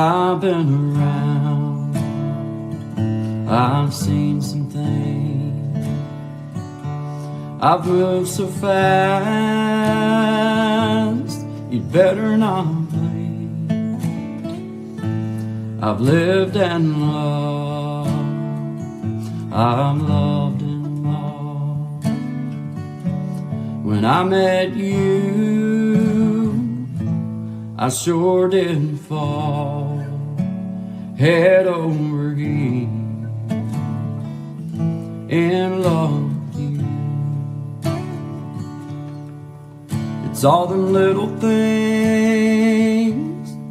I've been around, I've seen some things, I've moved so fast, you'd better not blink. I've lived and loved, I've loved and lost. When I met you, I sure did fall head over heels in love with you. It's all the little things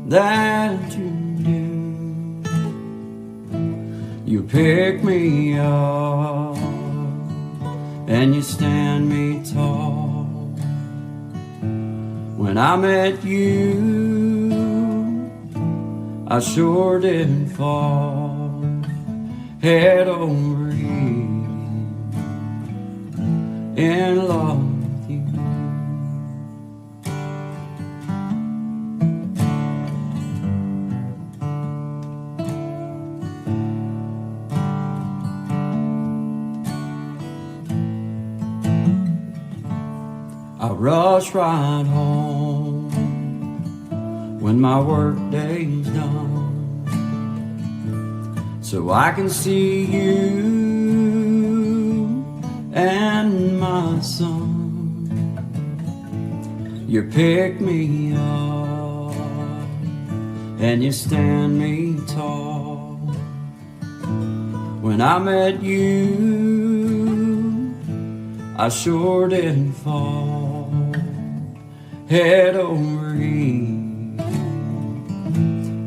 that you do. You pick me up and you stand me tall. When I met you, I sure did fall head over heels in love with you. I rush right home when my work day's done, so I can see you and my son. You pick me up and you stand me tall. When I met you, I sure did fall head over heels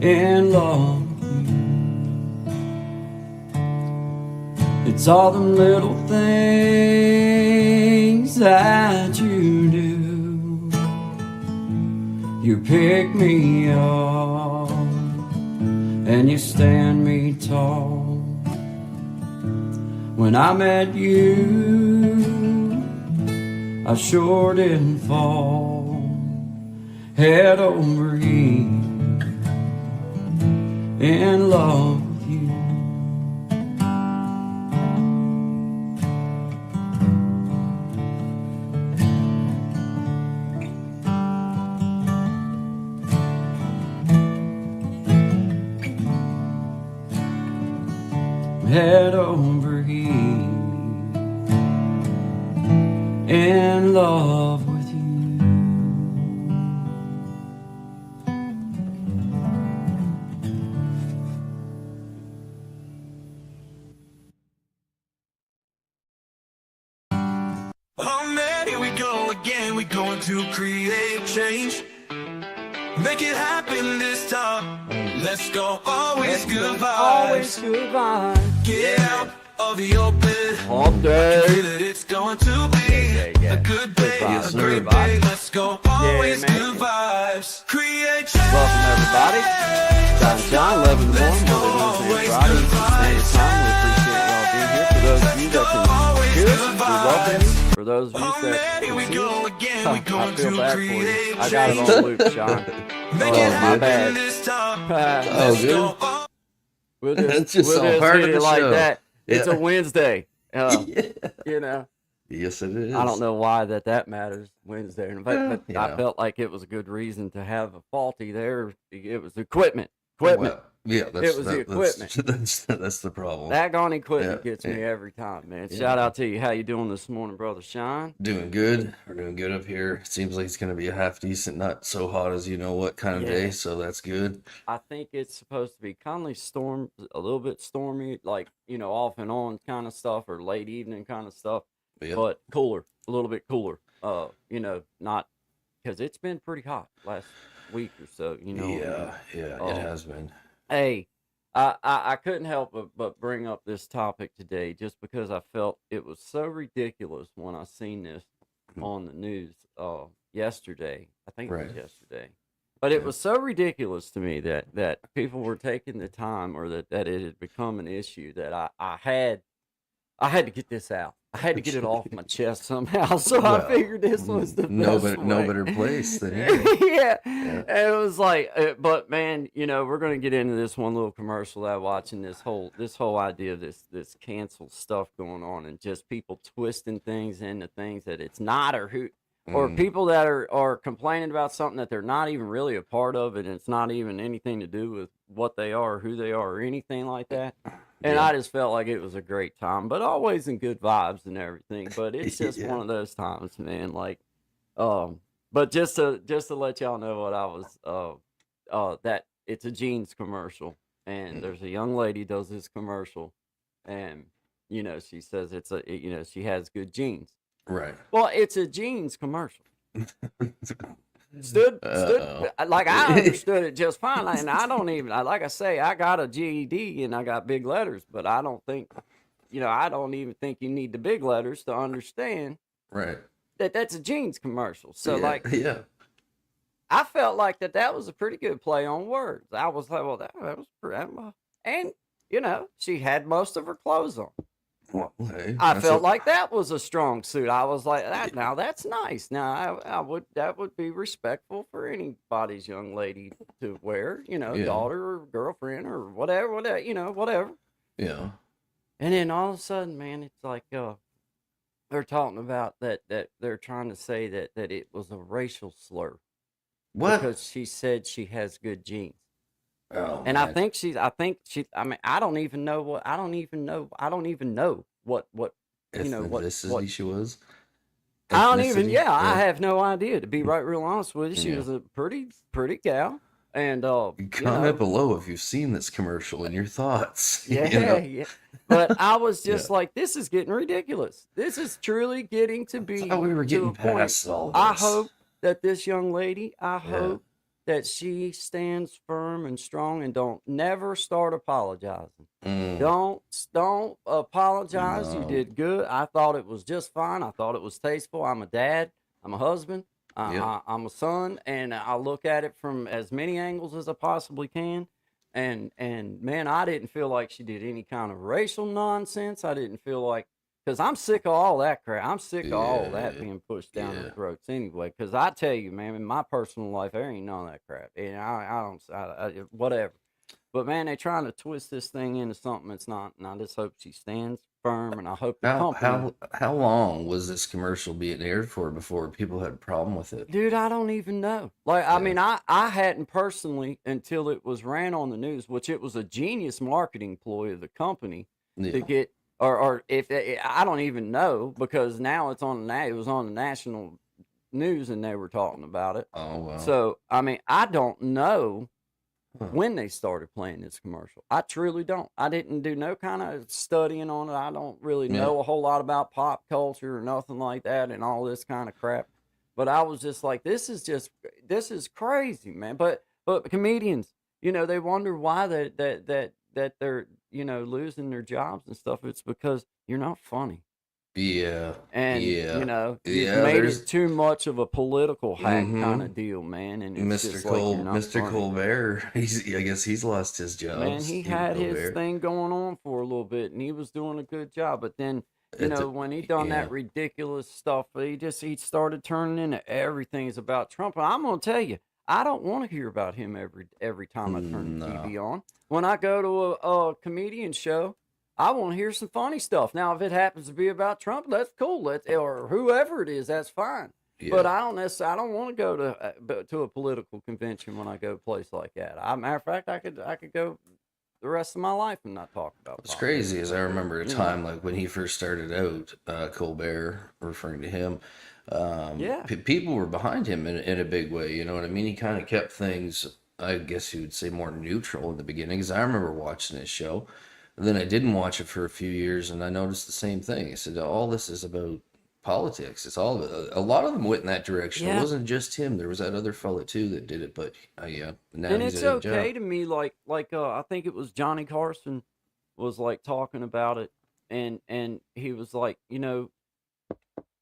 in love with you. It's all them little things that you do. You pick me up and you stand me tall. When I met you, I sure did fall head over heels in love with you. Head over heels in love with you. Oh man, here we go again. We're going to create change. Make it happen this time. Let's go. Always good vibes. Always good vibes. Get out of the open. All day. Feel that it's going to be a good day, Yes, a great day. Let's go. Always good vibes. Create change. Welcome everybody. John, 11 in the morning, Monday, Wednesday, Friday, Eastern Standard Time. We appreciate y'all being here. For those of you that can hear us, we welcome you. For those of you that can see us, I feel bad for you. I got it on loop, Sean. Oh, my bad. Oh, good. We'll That's just just so hard hit of it a like show. that. It's Yeah. a Wednesday. Yeah. You know. Yes, it is. I don't know why that matters Wednesday, but you I know. felt like it was a good reason to have a faulty there. It was equipment. Well, yeah, It was the equipment. That's the problem. Daggone equipment Yeah, gets me yeah. every time, man. Yeah. Shout out to you. How you doing this morning, brother Sean? Doing good. We're doing good up here. Seems like it's going to be a half decent, not so hot as you know what kind of Yeah. day, so that's good. I think it's supposed to be kind of a little bit stormy, like, off and on kind of stuff, or late evening kind of stuff, Yeah. but cooler, a little bit cooler. Not because it's been pretty hot last week or so. Yeah, it has been. Hey, I couldn't help but bring up this topic today just because I felt it was so ridiculous when I seen this on the news yesterday. I think it was Right. yesterday. But it Yeah. was so ridiculous to me that people were taking the time, or that it had become an issue, that I had to get this out. I had to get it off my chest somehow, so I Well, figured this was the best way. no better place than here. Yeah. Yeah. It was like, but man, we're gonna get into this one little commercial that I'm watching this whole idea of this cancel stuff going on, and just people twisting things into things that it's not, or people that are complaining about something that they're not even really a part of, and it's not even anything to do with what they are, or who they are, or anything like that. And Yeah. I just felt like it was a great time, but always in good vibes and everything. But it's just Yeah. one of those times, man. Like, but just to let y'all know what I was, that it's a jeans commercial, and there's a young lady does this commercial, and she says she has good jeans. Right. Well, it's a jeans commercial. Stood Uh-oh. like I understood it just fine, and I don't even like I say I got a GED and I got big letters, but I don't think I don't even think you need the big letters to understand Right. that that's a jeans commercial. So Yeah. like Yeah. I felt like that was a pretty good play on words. I was like, well, that was pretty, and she had most of her clothes on. Well, hey, I that's felt a- like that was a strong suit. I was like, that. Now that's nice. Now that would be respectful for anybody's young lady to wear. Yeah. Daughter or girlfriend or whatever. Whatever. Yeah. And then all of a sudden, man, it's like they're talking about that they're trying to say that it was a racial slur What? because she said she has good genes. Oh, And man. I think she, I mean, I don't even know what what Ethnicity she was. I don't even, Ethnicity? I have no idea, to be right real honest with you. She Yeah. was a pretty gal. And, Comment below if you've seen this commercial and your thoughts. yeah, you know? yeah. But I was just Yeah. like, this is getting ridiculous. This is truly getting to be thought we were to getting a point. past all I this. hope that this young lady, I hope that she stands firm and strong and don't never start apologizing. Don't apologize. You No. did good. I thought it was just fine. I thought it was tasteful. I'm a dad. I'm a husband. I'm a son, and I look at it from as many angles as I possibly can. And man, I didn't feel like she did any kind of racial nonsense. I didn't feel like, because I'm sick of all that crap. I'm sick of all that being pushed down our throats anyway. Because I tell you, man, in my personal life, there ain't none of that crap. And I whatever. But man, they're trying to twist this thing into something it's not. And I just hope she stands firm. And I hope the company. How long was this commercial being aired for before people had a problem with it? Dude, I don't even know. Like, I mean, I hadn't personally until it was ran on the news, which it was a genius marketing ploy of the company to get, or if I don't even know, because now it was on the national news and they were talking about it. Oh, wow. So, I mean, I don't know when they started playing this commercial. I truly don't. I didn't do no kind of studying on it. I don't really know a whole lot about pop culture or nothing like that and all this kind of crap. But I was just like, this is crazy, man. But comedians, they wonder why that they're, losing their jobs and stuff. It's because you're not funny. Yeah. And you've made it too much of a political hack kind of deal, man. And it's Mr. just like, you're not Mr. funny. Colbert, I guess he's lost his job. Man, he had his thing going on for a little bit, and he was doing a good job. But then, when he done that ridiculous stuff, he started turning into everything's about Trump. And I'm gonna tell you, I don't want to hear about him every time I turn the TV on. When I go to a comedian show, I want to hear some funny stuff. Now, if it happens to be about Trump, that's cool. Or whoever it is, that's fine. Yeah. But I don't want to go to a political convention when I go to a place like that. Matter of fact, I could go the rest of my life and not talk about What's crazy is I remember a time like when he first started out, Colbert, referring to him, people were behind him in a big way. You know what I mean? He kind of kept things, I guess you would say, more neutral in the beginning. Because I remember watching his show. And then I didn't watch it for a few years, and I noticed the same thing. I said, all this is about politics. It's all a lot of them went in that direction. It wasn't just him. There was that other fella too that did it. But now and he's it's at a okay job. to me. Like I think it was Johnny Carson was like talking about it, and he was like, you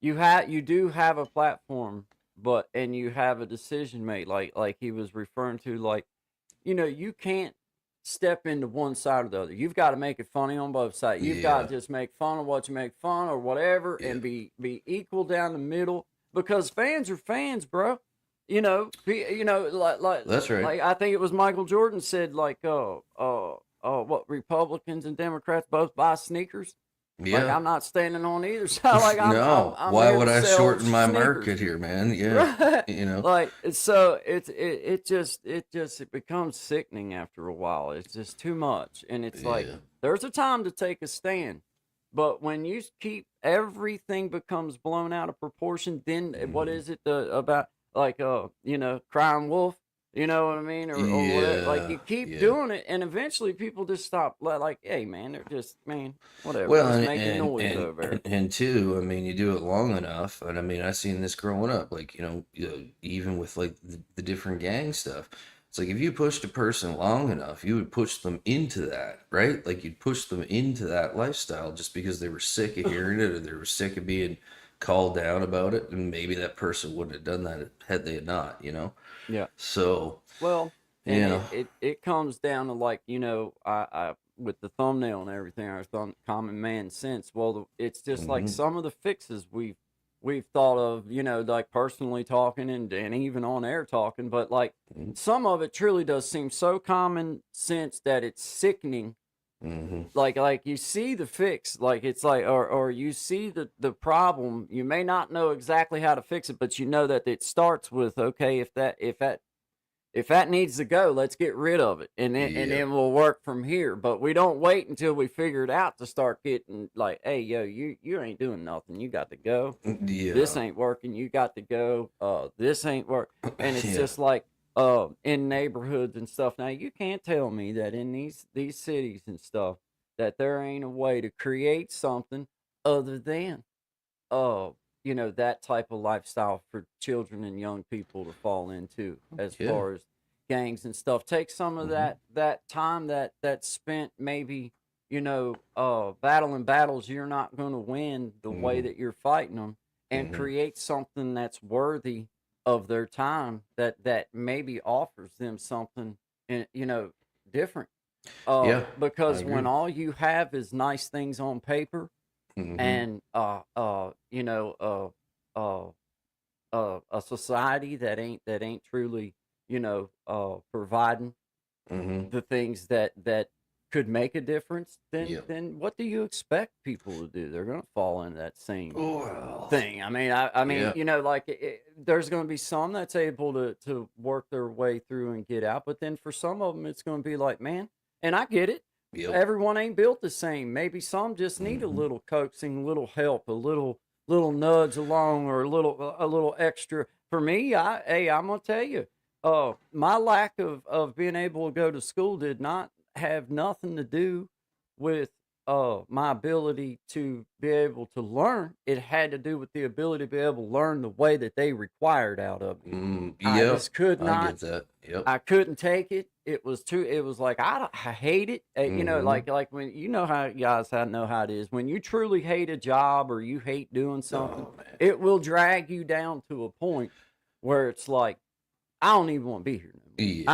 do have a platform, and you have a decision made. Like he was referring to, like, you can't step into one side or the other. You've got to make it funny on both sides. You've got to just make fun of what you make fun or whatever, and be equal down the middle, because fans are fans, bro. Like That's right. Like I think it was Michael Jordan said, like, what, Republicans and Democrats both buy sneakers. Yeah. Like, I'm not standing on either side. Like, I'm why here would to I sell shorten my sneakers. market here, man? Yeah. Right. Like, so it just becomes sickening after a while. It's just too much. And it's like, there's a time to take a stand. But when you keep everything becomes blown out of proportion, then what is it about, like, crying wolf? You know what I mean? Or whatever. Like, you keep doing it, and eventually people just stop. Like, hey, man, they're just, man, whatever. Well, just making noise over there. And two, I mean, you do it long enough, and I mean, I seen this growing up, like, even with like the different gang stuff. It's like if you pushed a person long enough, you would push them into that, right? Like you'd push them into that lifestyle just because they were sick of hearing it, or they were sick of being called down about it, and maybe that person wouldn't have done that had they not, Yeah. So, well, and it comes down to, like, I with the thumbnail and everything, I thought common man sense. Well, it's just like some of the fixes we've thought of, like personally talking and even on air talking, but like some of it truly does seem so common sense that it's sickening. Like you see the fix, like it's like, or you see the problem. You may not know exactly how to fix it, but you know that it starts with, okay, if that needs to go, let's get rid of it, and then we'll work from here. But we don't wait until we figure it out to start getting like, hey, yo, you ain't doing nothing. You got to go. This ain't working. You got to go. This ain't work. And it's just like in neighborhoods and stuff. Now you can't tell me that in these cities and stuff that there ain't a way to create something other than that type of lifestyle for children and young people to fall into, as far as gangs and stuff. Take some of that time that's spent maybe, battling battles you're not going to win the way that you're fighting them, and create something that's worthy of their time, that maybe offers them something, different. Because when all you have is nice things on paper, and a society that ain't truly, providing the things that could make a difference, then what do you expect people to do? They're going to fall into that same thing. I mean, like there's going to be some that's able to work their way through and get out, but then for some of them, it's going to be like, man, and I get it. Everyone ain't built the same. Maybe some just need a little coaxing, a little help, a little nudge along, or a little extra. For me, I'm gonna tell you, my lack of being able to go to school did not have nothing to do with my ability to be able to learn. It had to do with the ability to be able to learn the way that they required out of me. I just could not. I get that. I couldn't take it. It was like, I hate it. Like when, how you guys know how it is. When you truly hate a job or you hate doing something, it will drag you down to a point where it's like, I don't even want to be here no more.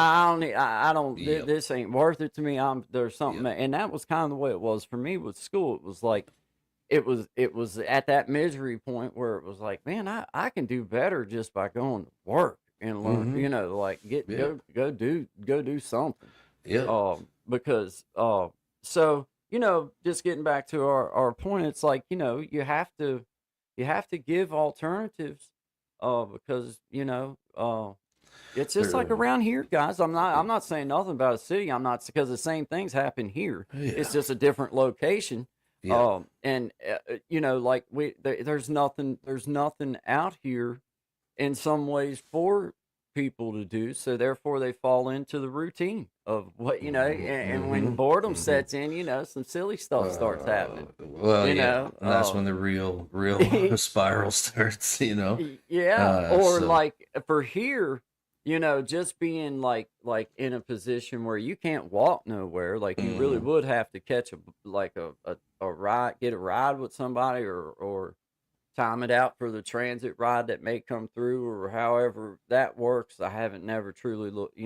I don't. This ain't worth it to me. There's something, and that was kind of the way it was for me with school. It was like, it was at that misery point where it was like, man, I can do better just by going to work and learn. Like go do something. Because so just getting back to our point, it's like, you have to give alternatives, because it's just like around here, guys. I'm not saying nothing about a city. I'm not, because the same things happen here. It's just a different location. And like there's nothing out here in some ways for people to do. So therefore they fall into the routine of what, and when boredom sets in, some silly stuff starts happening. Well, and that's when the real spiral starts, Like for here, just being like in a position where you can't walk nowhere, like you really would have to catch a ride, get a ride with somebody, or time it out for the transit ride that may come through, or however that works. I haven't never truly looked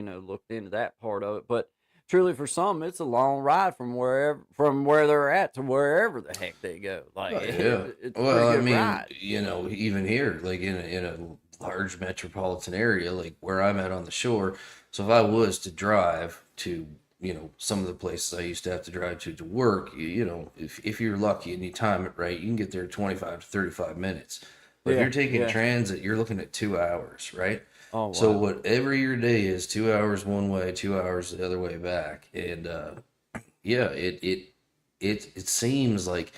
into that part of it, but truly for some, it's a long ride from where they're at to wherever the heck they go. Like, it's a Well, pretty I good mean, ride. even here, like in a large metropolitan area, like where I'm at on the shore. So if I was to drive to, some of the places I used to have to drive to work, if you're lucky and you time it right, you can get there 25 to 35 minutes. But if you're taking transit, you're looking at 2 hours, right? Oh, wow. So whatever your day is, 2 hours one way, 2 hours the other way back. And it seems like,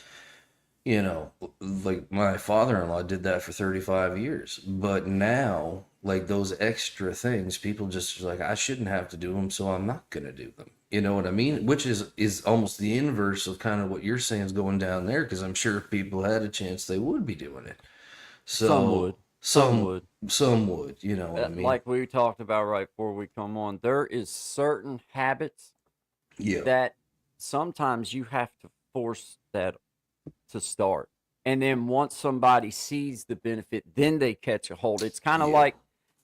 like my father-in-law did that for 35 years. But now, like those extra things, people just like, I shouldn't have to do them, so I'm not going to do them. You know what I mean? Which is almost the inverse of kind of what you're saying is going down there, because I'm sure if people had a chance, they would be doing it. So Some would. Some would, you know what I mean? Like we talked about right before we come on, there is certain habits that sometimes you have to force that to start. And then once somebody sees the benefit, then they catch a hold. It's kind of like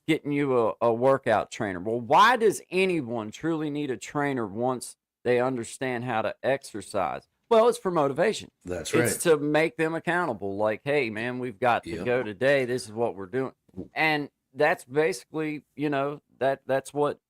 getting you a workout trainer. Well, why does anyone truly need a trainer once they understand how to exercise? Well, it's for motivation. That's right. It's to make them accountable. Like, hey, man, we've got to go today. This is what we're doing. And that's basically, that's what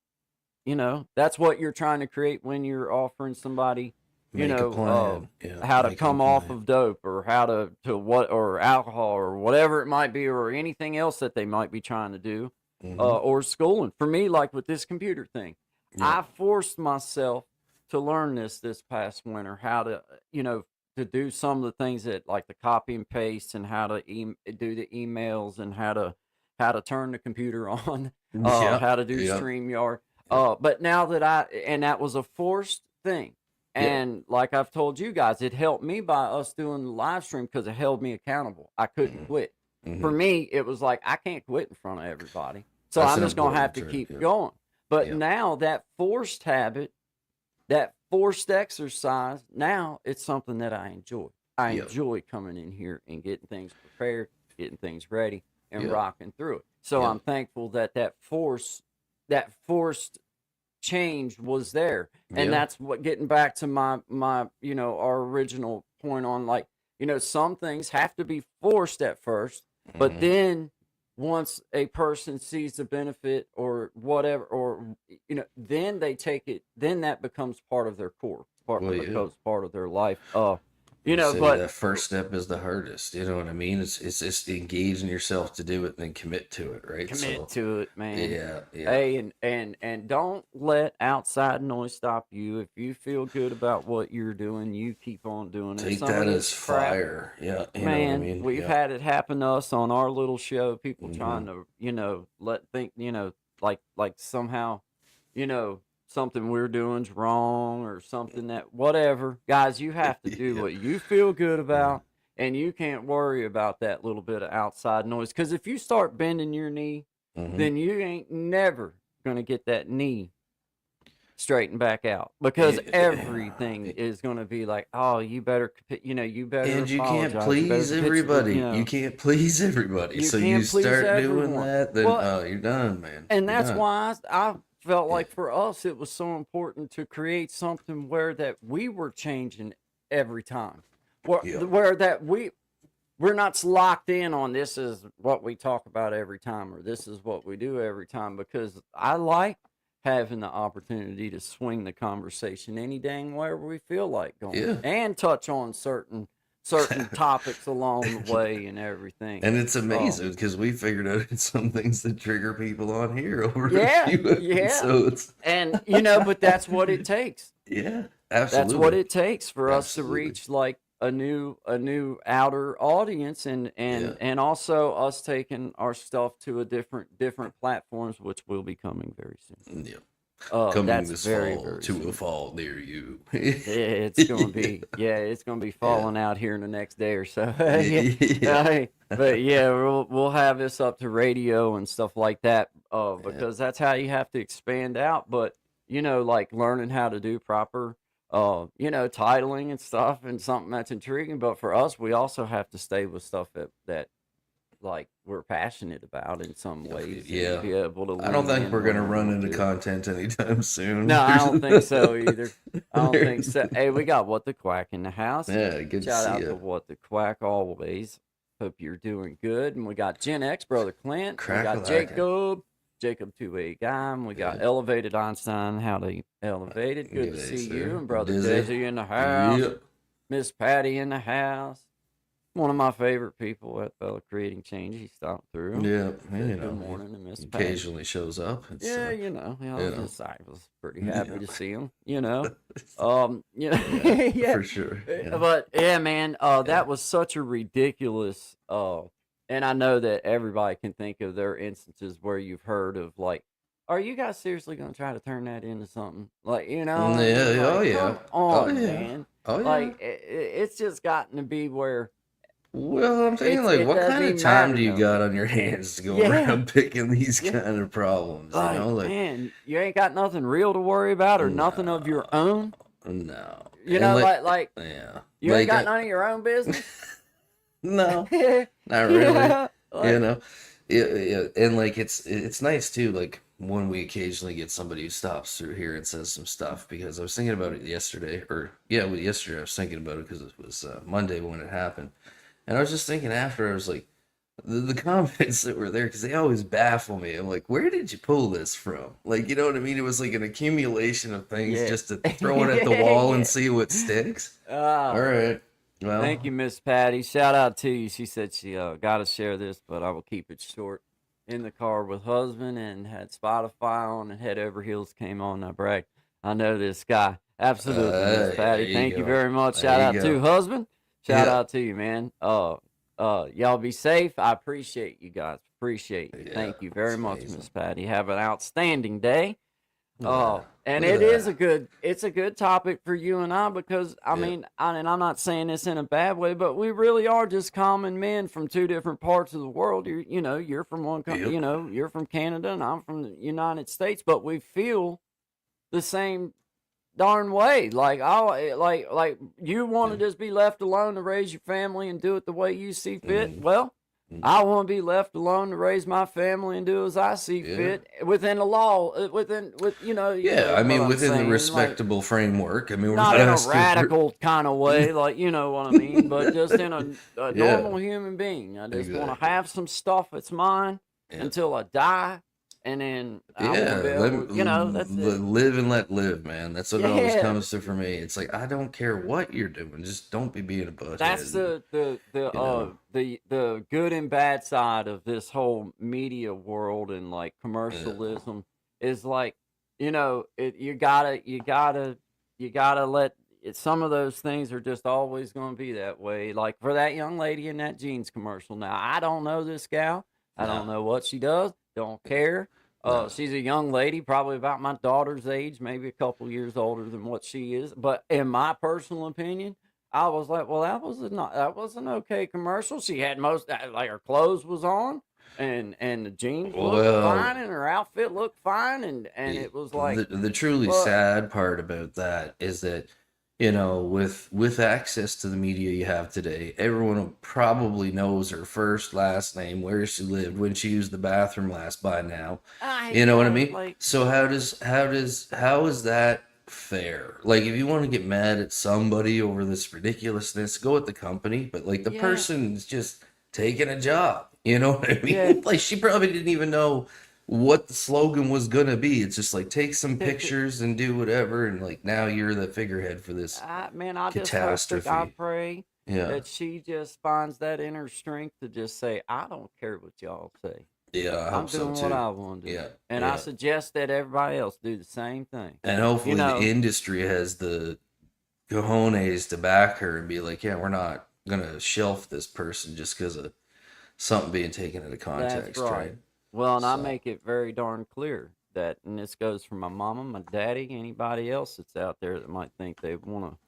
you're trying to create when you're offering somebody, how to come off of dope, or how to what, or alcohol, or whatever it might be, or anything else that they might be trying to do, or schooling. For me, like with this computer thing, I forced myself to learn this past winter, how to, to do some of the things that, like the copy and paste, and how to do the emails, and how to turn the computer on, how to do StreamYard. But now that and that was a forced thing. And like I've told you guys, it helped me by us doing the live stream, because it held me accountable. I couldn't quit. For me, it was like, I can't quit in front of everybody. So I'm just going to have to keep going. But now that forced habit, that forced exercise, now it's something that I enjoy. I enjoy coming in here and getting things prepared, getting things ready, and rocking through it. So I'm thankful that forced change was there. And that's what, getting back to my our original point on, like, some things have to be forced at first, but then once a person sees the benefit or whatever, or then they take it, then that becomes part of their core, becomes part of their life. But that first step is the hardest. You know what I mean? It's just engaging yourself to do it, and then commit to it, right? Commit to it, man. Yeah. Hey, and don't let outside noise stop you. If you feel good about what you're doing, you keep on doing it. Take that as fire. Yeah, man. Know what I mean? We've had it happen to us on our little show. People trying to, like somehow, something we're doing's wrong, or something that, whatever. Guys, you have to do what you feel good about, and you can't worry about that little bit of outside noise. Because if you start bending your knee, then you ain't never going to get that knee straightened back out, because everything is going to be like, oh, you better, you better. And you can't please everybody. You can't please everybody. So you start doing that, then you're done, man. And that's why I felt like for us it was so important to create something where that we were changing every time, where that we're not locked in on this is what we talk about every time, or this is what we do every time, because I like having the opportunity to swing the conversation any dang wherever we feel like going, and touch on certain topics along the way and everything. And it's amazing because we figured out some things that trigger people on here over a few. So it's but that's what it takes. Yeah, absolutely. That's what it takes for us to reach like a new outer audience, and also us taking our stuff to a different platforms, which will be coming very soon. Yeah. Coming this very, fall very to soon. a fall near you. It's gonna be it's gonna be falling out here in the next day or so. But we'll have this up to radio and stuff like that, because that's how you have to expand out. But like learning how to do proper titling and stuff, and something that's intriguing. But for us, we also have to stay with stuff that like we're passionate about in some ways. Yeah. Be able to I don't lean think in we're gonna when we run want into to. content anytime soon. No, I don't think so either. I don't think There's- so. Hey, we got What the Quack in the house. Yeah, good to Shout see out to you. What the Quack always. Hope you're doing good. And we got Gen X, Brother Clint. We got Crack-a-lackin'. Jacob 2A Guy. And we got Yeah. Elevated Einstein. How they elevated. Good to G'day, see sir. you. And Brother Dizzy. Desi in the house. Yep. Miss Patty in the house. One of my favorite people at Fellow Creating Change. He stopped through. Yeah, Said, you know, good morning to Miss he Patty. occasionally shows up. It's, Yeah, you know, I was pretty happy Yeah. to see him. You know, you know, yeah, yeah, for sure. Yeah. but yeah, man, that was such a ridiculous. And I know that everybody can think of their instances where you've heard of like, are you guys seriously gonna try to turn that into something? Like, you know, what I Yeah, mean? oh Like, yeah. come Oh on, yeah. man. Oh yeah. Like, it's just gotten to be where Well, I'm thinking, it what kind doesn't of even time matter do you no got more. on your hands to go Yeah. around picking these Yeah. kind of problems? You know, Like, man, you ain't got nothing real to worry about or nothing of your own. no. You And know, like yeah, you ain't like got none of your own business. no, Yeah, not really. like, You know, yeah, and like it's nice too. Like when we occasionally get somebody who stops through here and says some stuff, because I was thinking about it yesterday, yesterday I was thinking about it because it was Monday when it happened, and I was just thinking after, I was like, the comments that were there, because they always baffle me. I'm like, where did you pull this from? Like, you know what I mean? It was like an accumulation of things Yeah. just to throw it at the wall Yeah. and see what sticks. All Ah, right. Well, thank you, Miss Patty. Shout out to you. She said she got to share this, but I will keep it short. In the car with husband and had Spotify on and Head Over Heels came on. I brag. I know this guy. Absolutely, Miss there Patty. you Thank you go. very much. There Shout you out go. to husband. Shout Yeah. out to you, man. Y'all be safe. I appreciate you guys. Appreciate you. Yeah, Thank you very it's much, amazing. Miss Patty. Have an outstanding day. Yeah, And look at it is that. it's a good topic for you and I, because I Yeah. mean, and I'm not saying this in a bad way, but we really are just common men from two different parts of the world. You're from Yep. you're from Canada and I'm from the United States, but we feel the same darn way. Like like you want to Yeah. just be left alone to raise your family and do it the way you see fit. Mhm. Well, Mhm. I want to be left alone to raise my family and do as I see Yeah. fit within the law, Yeah, I what mean, I'm within the saying, like, respectable framework. I mean, we're not not in a asking for. radical kind of way, like, you know what I mean, but just in a Yeah, normal human being. I just want to exactly. have some stuff that's mine Yeah. until I die, and then I want Yeah, to be able to, that's it. live and let live, man. That's what it always Yeah. comes to for me. It's like, I don't care what you're doing, just don't be being a butthead. That's the know. the good and bad side of this whole media world and like commercialism is like, you gotta let some of those things are just always going to be that way. Like for that young lady in that jeans commercial. Now, I don't know this gal. I don't No. know what she does. Don't care. No. She's a young lady, probably about my daughter's age, maybe a couple years older than what she is. But in my personal opinion, I was like, well, that was an okay commercial. She had like her clothes was on, and the jeans looked Well, fine, and her outfit looked fine, and it was like, the truly well, sad part about that is that, with access to the media you have today, everyone probably knows her first, last name, where she lived, when she used the bathroom last by now. You know what I mean? like, So how is that fair? Like, if you want to get mad at somebody over this ridiculousness, go at the company, but like the yeah, person's just taking a job. You know what I mean? yeah. Like, she probably didn't even know what the slogan was gonna be. It's just like, take some Take it. pictures and do whatever, and like now you're the figurehead for this Man, I just hope catastrophe. I pray Yeah, that she just finds that inner strength to just say, I don't care what y'all say. yeah, I I'm hope so doing what too. I want to do. Yeah, And I yeah, suggest that everybody else do the same thing. and hopefully You know, the industry has the cojones to back her and be like, yeah, we're not gonna shelf this person just because of something being taken out of that's context, right. right? Well, and I So, make it very darn clear that, and this goes for my mama, my daddy, anybody else that's out there that might think they want to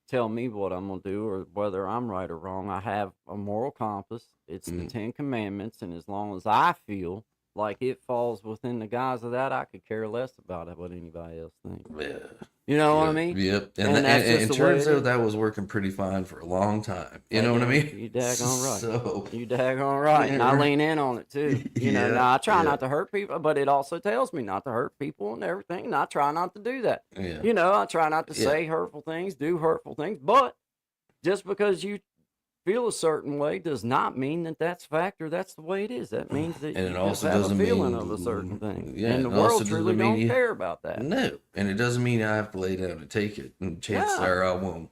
tell me what I'm going to do or whether I'm right or wrong. I have a moral compass. It's the mm, 10 Commandments. And as long as I feel like it falls within the guise of that, I could care less about it, what anybody else thinks. Yeah. You know what I mean? Yep. And it turns out that was working pretty fine for a long time. You know what I mean? You daggone right. So, you daggone right. And I lean in on it too. You know, now I try not to hurt people, but it also tells me not to hurt people and everything. And I try not to do that. Yeah. You know, I try not to say hurtful things, do hurtful things. But just because you feel a certain way does not mean that that's fact or that's the way it is. That means that and you it also have doesn't a feeling mean, of a certain thing. Yeah, and the world truly don't care about that. No. And it doesn't mean I have to lay down and take it. And chances are I won't.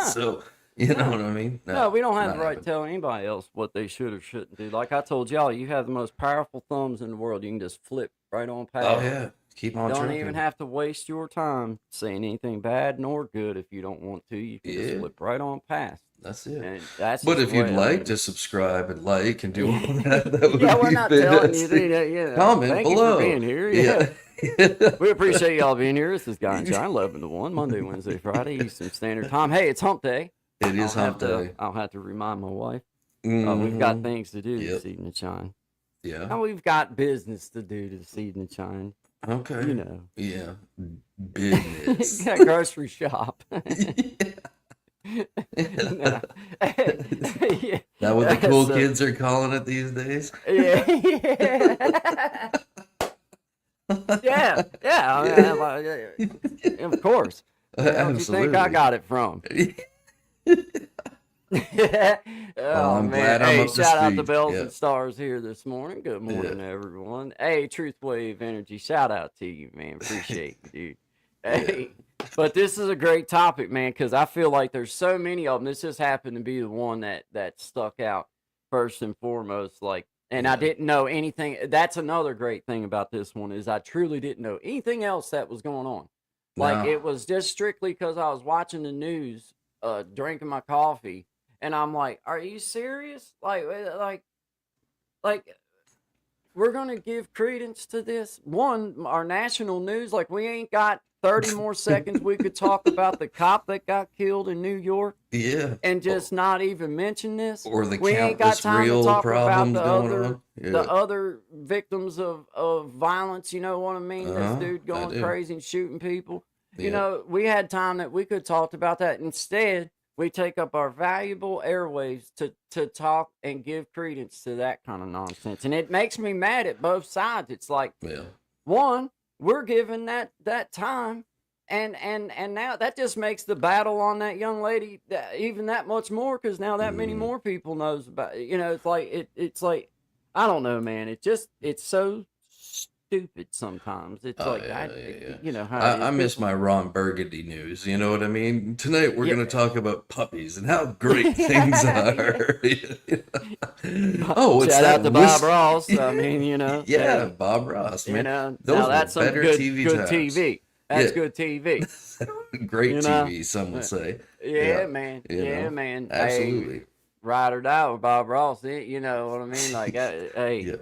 So, you know what I mean? No, we don't have the right to tell anybody else what they should or shouldn't do. Like I told y'all, you have the most powerful thumbs in the world. You can just flip right on past. Oh, yeah. Keep on Don't even have to waste your time saying anything bad nor good if you don't want to. You can just flip right on past. That's it. And that's but if you'd like to subscribe and like and do all that, that would be we're not telling you that. Comment Thank below. You for being here. We appreciate y'all being here. This is Guy and Shine, 11 to 1, Monday, Wednesday, Friday, Eastern Standard Time. Hey, it's hump day. It is hump day. I'll have to remind my wife. We've got things to do this evening, Shine. Yeah. And we've got business to do this evening, Shine. Okay. You know. Yeah. Business. Got grocery shop. That what the cool kids are calling it these days? Yeah. Of course. Where do you think I got it from? I'm glad I'm up to shout out speed. to Bells and Stars here this morning. Good morning, everyone. Hey, Truth Wave Energy, shout out to you, man. Appreciate you, dude. Hey, but this is a great topic, man, because I feel like there's so many of them. This just happened to be the one that stuck out first and foremost. Like, and I didn't know anything. That's another great thing about this one is I truly didn't know anything else that was going on. Like, it was just strictly because I was watching the news, drinking my coffee, and I'm like, "Are you serious? Like, we're gonna give credence to this? One, our national news, like, we ain't got 30 more seconds we could talk about the cop that got killed in New York. Yeah. And just not even mention this. Or the we ain't got countless time real to talk problems about going on. Yeah. the other victims of violence, you know what I mean? This dude going crazy and shooting people. You know, we had time that we could talk about that. Instead, we take up our valuable airwaves to talk and give credence to that kind of nonsense. And it makes me mad at both sides. It's like, one, we're given that time, and now that just makes the battle on that young lady even that much more, because now that many more people knows about it. You know, it's like I don't know, man. It's so stupid sometimes. It's you know how I miss my Ron Burgundy news. You know what I mean? Tonight we're going to talk about puppies and how great things are. Oh, shout out to Bob Ross. I mean, you know. Yeah, Bob Ross, man. You know, those that's were better good TV good times. TV. That's good TV. Great TV, some would say. Yeah, man. You know? Man. Absolutely. Hey, ride or die with Bob Ross. You know what I mean? Like, hey.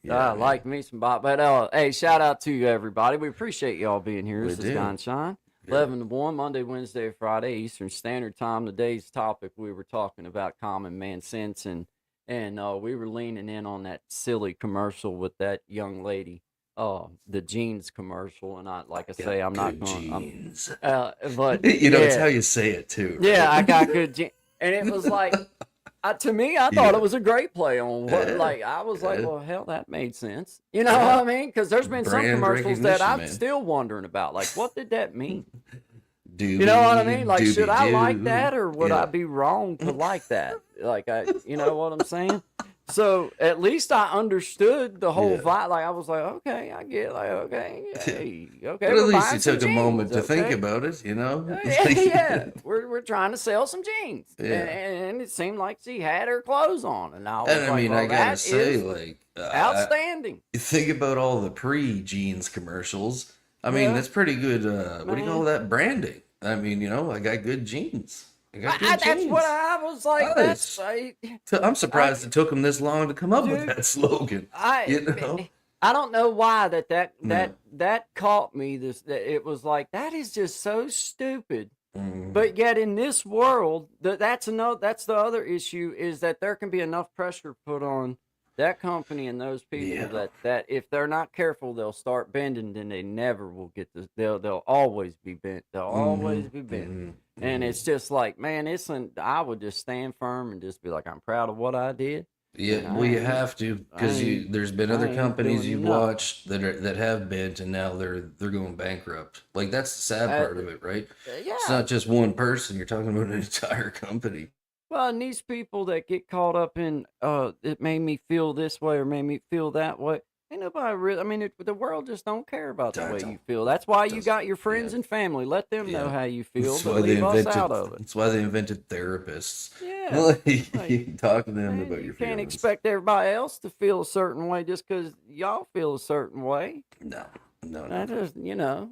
I like me some Bob. But, hey, shout out to you, everybody. We appreciate y'all being here. This is Guy and Shine. 11 to 1, Monday, Wednesday, Friday, Eastern Standard Time. Today's topic, we were talking about common man sense, and we were leaning in on that silly commercial with that young lady, the jeans commercial. And I'm not going to, but you know, it's how you say it too. Right? Yeah, I got good jeans. And it was like, to me, I thought it was a great play on what, I was like, well, hell, that made sense. You know what I mean? Because there's been some commercials that I'm still wondering about. Like, what did that mean? You know what I mean? Like, should I like that, or would I be wrong to like that? Like, you know what I'm saying? So at least I understood the whole vibe. Like, I was like, okay, I get it. Like, okay. But at least you took a moment to think about it, you know? We're trying to sell some jeans. And it seemed like she had her clothes on. And I was I gotta say, outstanding. Think about all the pre-jeans commercials. I mean, that's pretty good. What do you call that? Branding. I mean, you know, I got good jeans. That's what I was like. I'm surprised it took them this long to come up with that slogan. You know? I don't know why that caught me. It was like, that is just so stupid. But yet in this world, that's the other issue, is that there can be enough pressure put on that company and those people that if they're not careful, they'll start bending, then they never will get this. They'll always be bent. They'll always be bent. And it's just like, man, I would just stand firm and just be like, I'm proud of what I did. Yeah, well, you have to, because there's been other companies you've watched that have bent, and now they're going bankrupt. Like, that's the sad part of it, right? Yeah. It's not just one person. You're talking about an entire company. Well, and these people that get caught up in, it made me feel this way or made me feel that way. Ain't nobody really, I mean, the world just don't care about the way you feel. That's why you got your friends and family. Let them know how you feel, but leave us out of it. That's why they invented therapists. Yeah. You talk to them about your feelings. You can't expect everybody else to feel a certain way just because y'all feel a certain way. No. Just,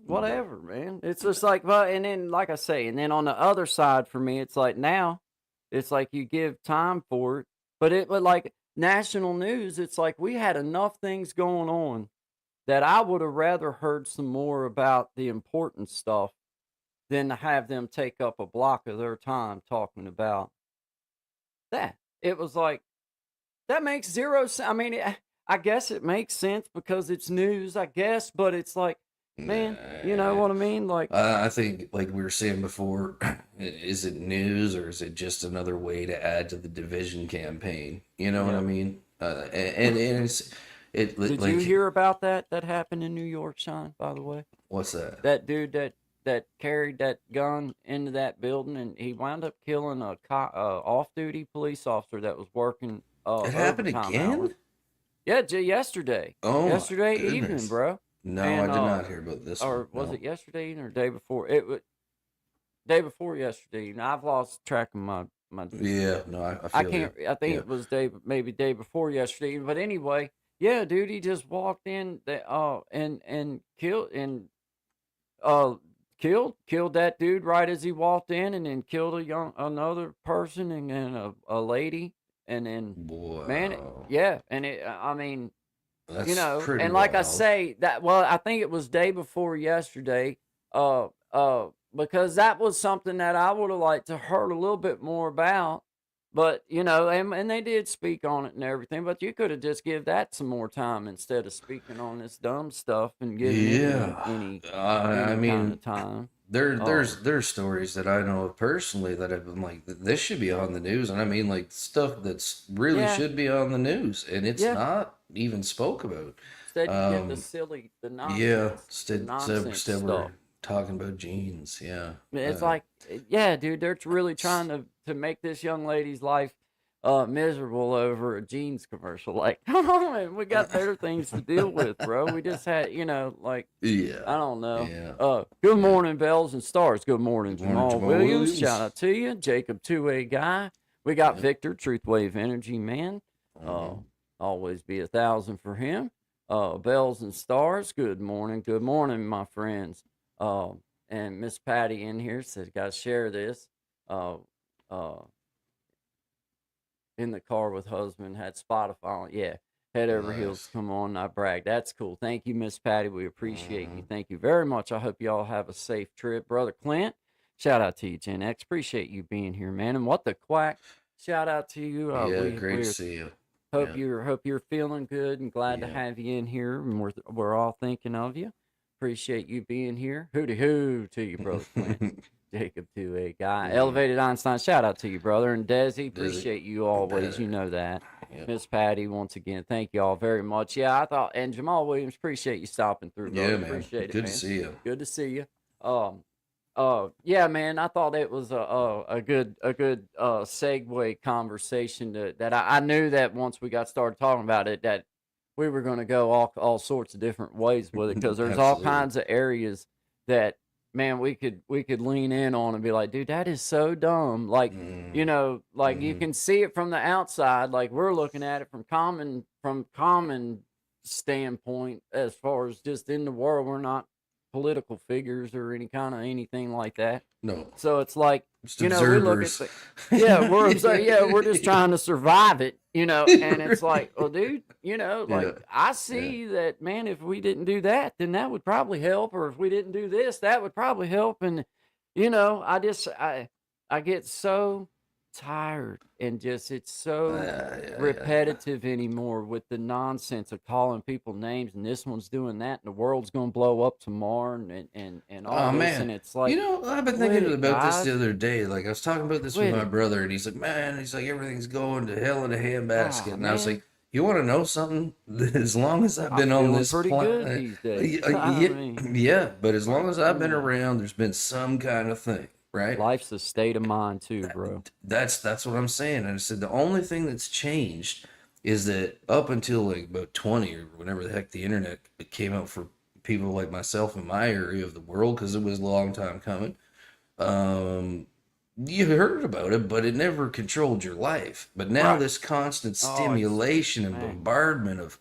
whatever, man. It's just like, and then, like I say, and then on the other side for me, it's like now, it's like you give time for it, but like national news, it's like we had enough things going on that I would have rather heard some more about the important stuff than to have them take up a block of their time talking about that. It was like, that makes zero sense. I mean, I guess it makes sense because it's news, I guess, but it's like, man, you know what I mean? Like, I think, like we were saying before, is it news or is it just another way to add to the division campaign? You know what I mean? And it's did you hear about that happened in New York, Sean? By the way, what's that? That dude that carried that gun into that building, and he wound up killing a off-duty police officer that was working. It happened again? Hours. Yeah, yesterday. Oh, yesterday evening, bro. No, I did not hear about this. Or was it yesterday evening or day before? It was day before yesterday. Now I've lost track of my. Yeah, no, I can't. I think it was maybe day before yesterday. But anyway, yeah, dude, he just walked in and killed killed that dude right as he walked in, and then killed another person and a lady, and then man, and I mean. That's and like wild. I say that, well, I think it was day before yesterday, because that was something that I would have liked to heard a little bit more about, but and they did speak on it and everything, but you could have just give that some more time instead of speaking on this dumb stuff and giving any kind of time. There's stories that I know of personally that have been like, this should be on the news, and I mean like stuff that's really should be on the news, and it's not even spoke about. Instead, you get the nonsense. Instead we're talking about jeans. Yeah, it's like, dude, they're really trying to make this young lady's life miserable over a jeans commercial. Like, come on, man, we got better things to deal with, bro. We just had, I don't know. Yeah. Good morning, Bells and Stars. Good morning, Jamal Williams. Shout out to you, Jacob 2A guy. We got Victor, Truth Wave Energy man. Always be 1,000 for him. Bells and Stars. Good morning, my friends. And Miss Patty in here says, "Got to share this." In the car with husband, had Spotify on. Yeah, head over heels. Come on, I brag. That's cool. Thank you, Miss Patty. We appreciate you. Thank you very much. I hope you all have a safe trip, brother Clint. Shout out to you, Gen X. Appreciate you being here, man. And what the quack? Shout out to you. Great to see you. Hope you're feeling good and glad to have you in here. And we're all thinking of you. Appreciate you being here. Hooty hoo to you, brother Clint. Jacob 2A guy. Elevated Einstein, shout out to you, brother. And Desi, appreciate you always. You know that. Miss Patty, once again, thank you all very much. Yeah, I thought, and Jamal Williams, appreciate you stopping through, brother. Yeah, man. Appreciate it, Good man. to see you. Good to see you. Yeah, man, I thought it was a good segue conversation that I knew that once we got started talking about it, that we were going to go all sorts of different ways with it, because there's all kinds of areas that, man, we could lean in on and be like, dude, that is so dumb. Like, you can see it from the outside, like we're looking at it from common standpoint, as far as just in the world. We're not political figures or anything like that. No. So it's like, just we look at we're just trying to survive it, and it's like, well, dude, I see that, man, if we didn't do that, then that would probably help, or if we didn't do this, that would probably help. And, I get so tired and just it's so Yeah, repetitive anymore with the nonsense of calling people names and this one's doing that and the world's gonna blow up tomorrow and all Oh this man, and it's like I've been quit thinking it, about this the guys. other day. Like I was talking about this with Quit my it. brother, and he's like, "Man," he's like, "everything's going to hell in a handbasket." Ah, And I was man, like, "You want to know something? As long as I've I'm been on feeling this pretty good planet, these days. I yeah, mean, yeah, but as long as I've you been know, around, there's been some kind of thing, right?" life's a state of mind too, bro. That's what I'm saying. And I said the only thing that's changed is that up until like about 20 or whenever the heck the internet came out for people like myself in my area of the world, because it was a long time coming. Um, you heard about it, but it never controlled your life. But now Right. this constant Oh, it's stimulation and man. bombardment of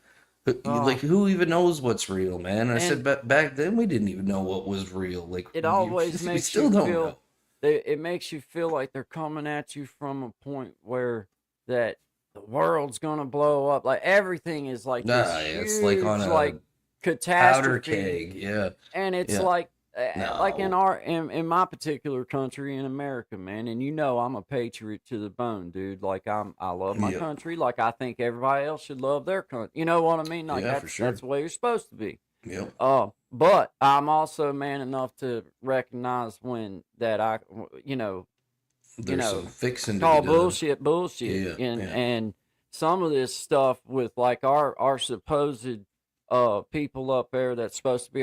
like Oh, who even knows what's real, man? And I and said back then we didn't even know what was real. Like it always we makes you still don't know. feel it makes you feel like they're coming at you from a point where that the world's gonna blow up. Like everything is like this Nah, it's like on huge a like powder catastrophe, keg. Yeah, and it's yeah. like in No. our in my particular country in America, man. And you know I'm a patriot to the bone, dude. Like I love my Yeah, country. Like I think everybody else should love their country. You know what I mean? Like yeah, for that's sure. the way you're supposed to be. Yep. But I'm also man enough to recognize when that you know, you There's some know, fixing to be call done. bullshit, Yeah, and yeah. some of this stuff with like our supposed people up there that's supposed to be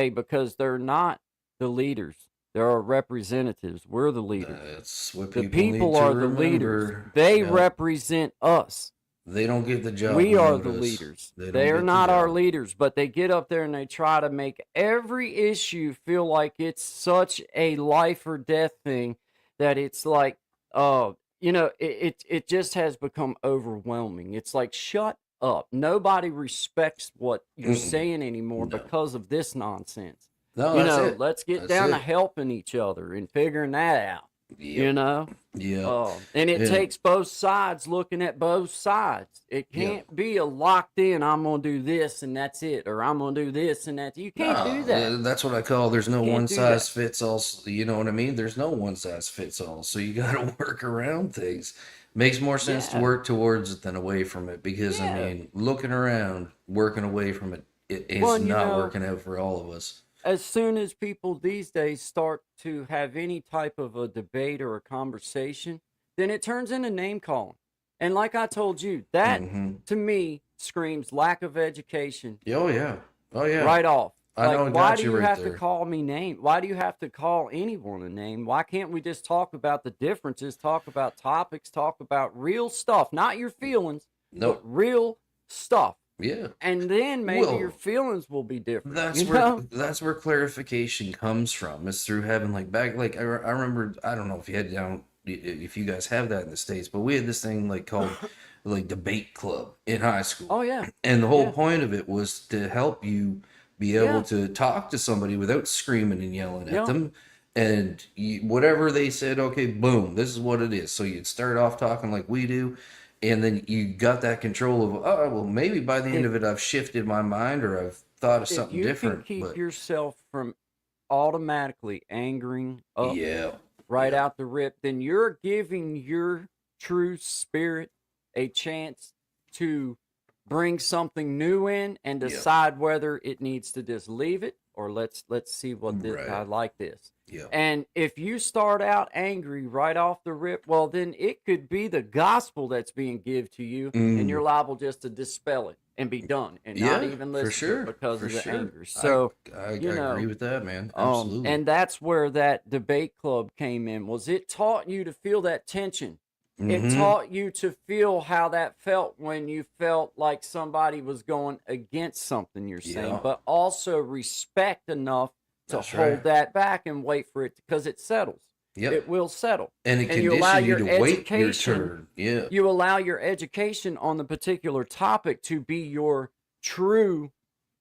because they're not the leaders, they're our representatives. We're the leaders. That's what The people need people to are the leaders. remember. They Yeah, represent us. they don't get the job We are without the us. leaders. They don't They are get the not our job. leaders, but they get up there and they try to make every issue feel like it's such a life or death thing that it's like, it just has become overwhelming. It's like, shut up. Nobody respects what you're Mm-mm. saying anymore No, because of this nonsense. no, that's it. Let's get That's down to it. helping each other and figuring that out. You Yep, know? yep. And it And takes both sides looking at both sides. It yeah, can't be a locked in, I'm going to do this and that's it, or I'm going to do this and that's You can't do that. no, that's what I call there's no Can't one do that. size fits all. You know what I mean? There's no one size fits all. So you got to work around things. Makes more sense to Yeah. work towards it than away from it because I Yeah. mean, looking around, working away from it, it Well, is not working out for all of us. as soon as people these days start to have any type of a debate or a conversation, then it turns into name calling. And like I told you, that Hmm. to me screams lack of education Oh yeah, oh yeah. right off. I Like, know I why got do you you right have to there. call me name? Why do you have to call anyone a name? Why can't we just talk about the differences, talk about topics, talk about real stuff, not your feelings, but Nope. real stuff. Yeah. And then maybe your Well, feelings will be different, that's you where know? that's where clarification comes from. Is through having like back like I remember I don't know if you had down if you guys have that in the States, but we had this thing like called like debate club in high school. Oh yeah. And the whole Yeah. point of it was to help you be able Yeah. to talk to somebody without screaming and yelling at Yeah. them. And whatever they said, okay, boom, this is what it is. So you'd start off talking like we do, and then you got that control of, oh, well, maybe by the end If of it, I've shifted my mind or I've thought of if something you can different. keep But yourself from automatically angering up yeah, right yeah, out the rip, then you're giving your true spirit a chance to bring something new in and yeah, decide whether it needs to just leave it or let's see what this I right, like this. yeah, And if you start out angry right off the rip, well then it could be the gospel that's being given to you and you're mm, liable just to dispel it and be done and not yeah, even for listen to it sure, because for of the sure. anger. I, So, I you agree know, with that, man. Absolutely. and that's where that debate club came in. Was it taught you to feel that tension? It Mm-hmm. taught you to feel how that felt when you felt like somebody was going against something you're saying, Yeah, but also respect enough to that's right. hold that back and wait for it because it settles. Yep. It will settle. And it And you allow conditioned you your to wait your education, turn. Yeah. you allow your education on the particular topic to be your true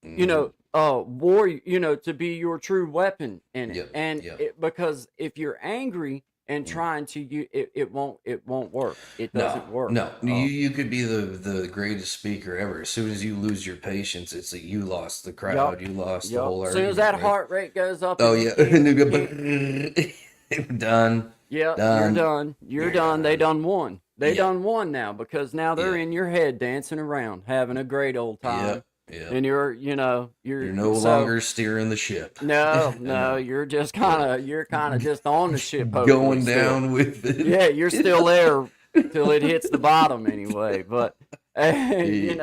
Hmm. warrior, to be your true weapon in it. Yep. And Yep. because if you're angry and Mm. trying to it won't work. It No, doesn't work. no. You could be the greatest speaker ever. As soon as you lose your patience, it's like you lost the Yup. crowd, you lost the Yup. whole As soon as argument, that right? heart rate goes up Oh and you yeah, can't and you you can't go, done. Yeah, Done. you're done. You're done. They done won. They done won now because now they're in your head dancing around, having a great old time. Yeah. And you're no longer steering the ship. No, you're just kind of just on the ship, going down with it. Yeah, you're still there till it hits the bottom anyway. But hey,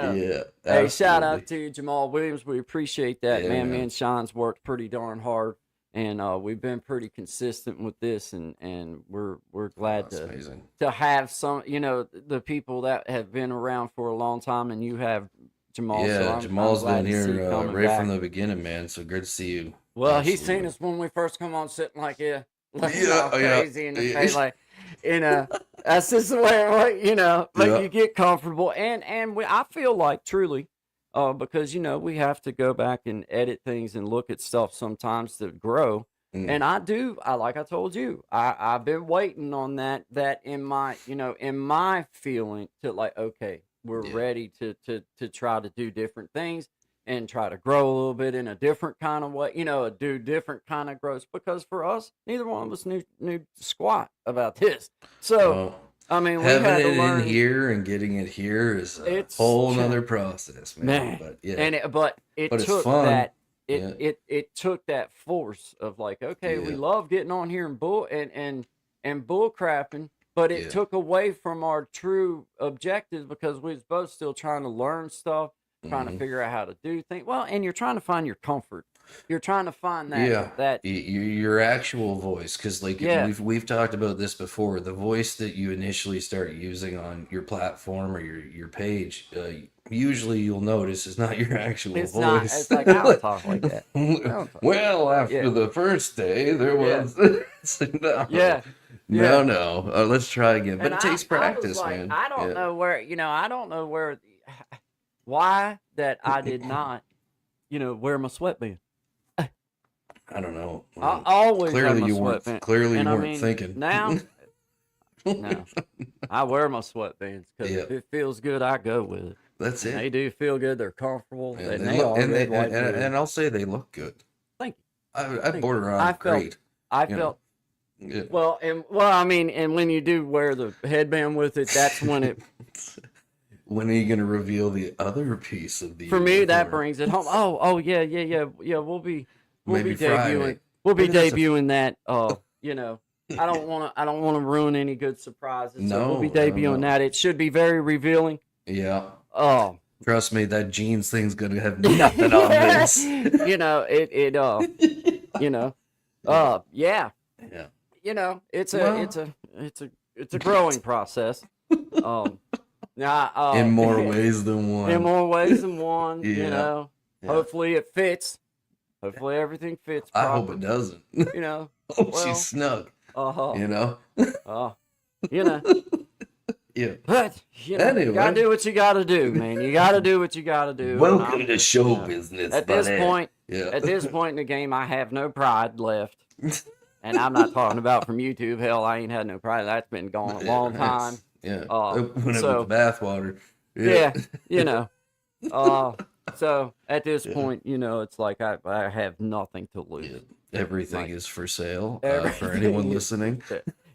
shout out to Jamal Williams. We appreciate that, man. Me and Sean's worked pretty darn hard, and we've been pretty consistent with this, and we're glad to have some, the people that have been around for a long time, and you have. Jamal, yeah, Jamal's been here right from the beginning, man. So good to see you. Well, he's seen us when we first come on, sitting like crazy in the face, like, that's just the way, you get comfortable, and I feel like truly, because we have to go back and edit things and look at stuff sometimes to grow, and like I told you, I've been waiting on that in my in my feeling to like, okay. We're ready to try to do different things and try to grow a little bit in a different kind of way, do different kind of growth. Because for us, neither one of us knew squat about this. So, I mean, we had to learn. Having it in here and getting it here is a whole nother process, man. But it took that. It took that force of like, okay, we love getting on here and bull crapping. But it took away from our true objectives because we was both still trying to learn stuff, trying to figure out how to do things. Well, and you're trying to find your comfort. You're trying to find that your actual voice, because we've talked about this before. The voice that you initially start using on your platform or your page, usually you'll notice is not your actual voice. Not, it's like, I don't talk like that. Well, after the first day, there was No. Let's try again. But it takes practice, man. I don't know where, why that I did not, wear my sweatband. I don't know. I always clearly you weren't thinking. Now, no, I wear my sweatbands because if it feels good, I go with it. That's it. They do feel good. They're comfortable. And I'll say they look good. Thank you. I border on great. I felt. Yeah. Well, I mean, and when you do wear the headband with it, that's when it. When are you going to reveal the other piece of the? For me, that brings it home. Oh, yeah. We'll be debuting. Friday. We'll be debuting that. I don't want to ruin any good surprises. So we'll be debuting that. It should be very revealing. Yeah. Oh. Trust me, that jeans thing's going to have nothing on this. Yeah. It's a growing process. In more ways than one. Hopefully it fits. Hopefully everything fits properly. I hope it doesn't. She's snug. Yeah. But anyway. You gotta do what you gotta do, man. You gotta do what you gotta do. Welcome to show business. At this point in the game, I have no pride left. And I'm not talking about from YouTube. Hell, I ain't had no pride. That's been gone a long time. Yeah. When it was the bathwater. So at this point, it's like I have nothing to lose. Yeah. Everything is for sale for anyone listening.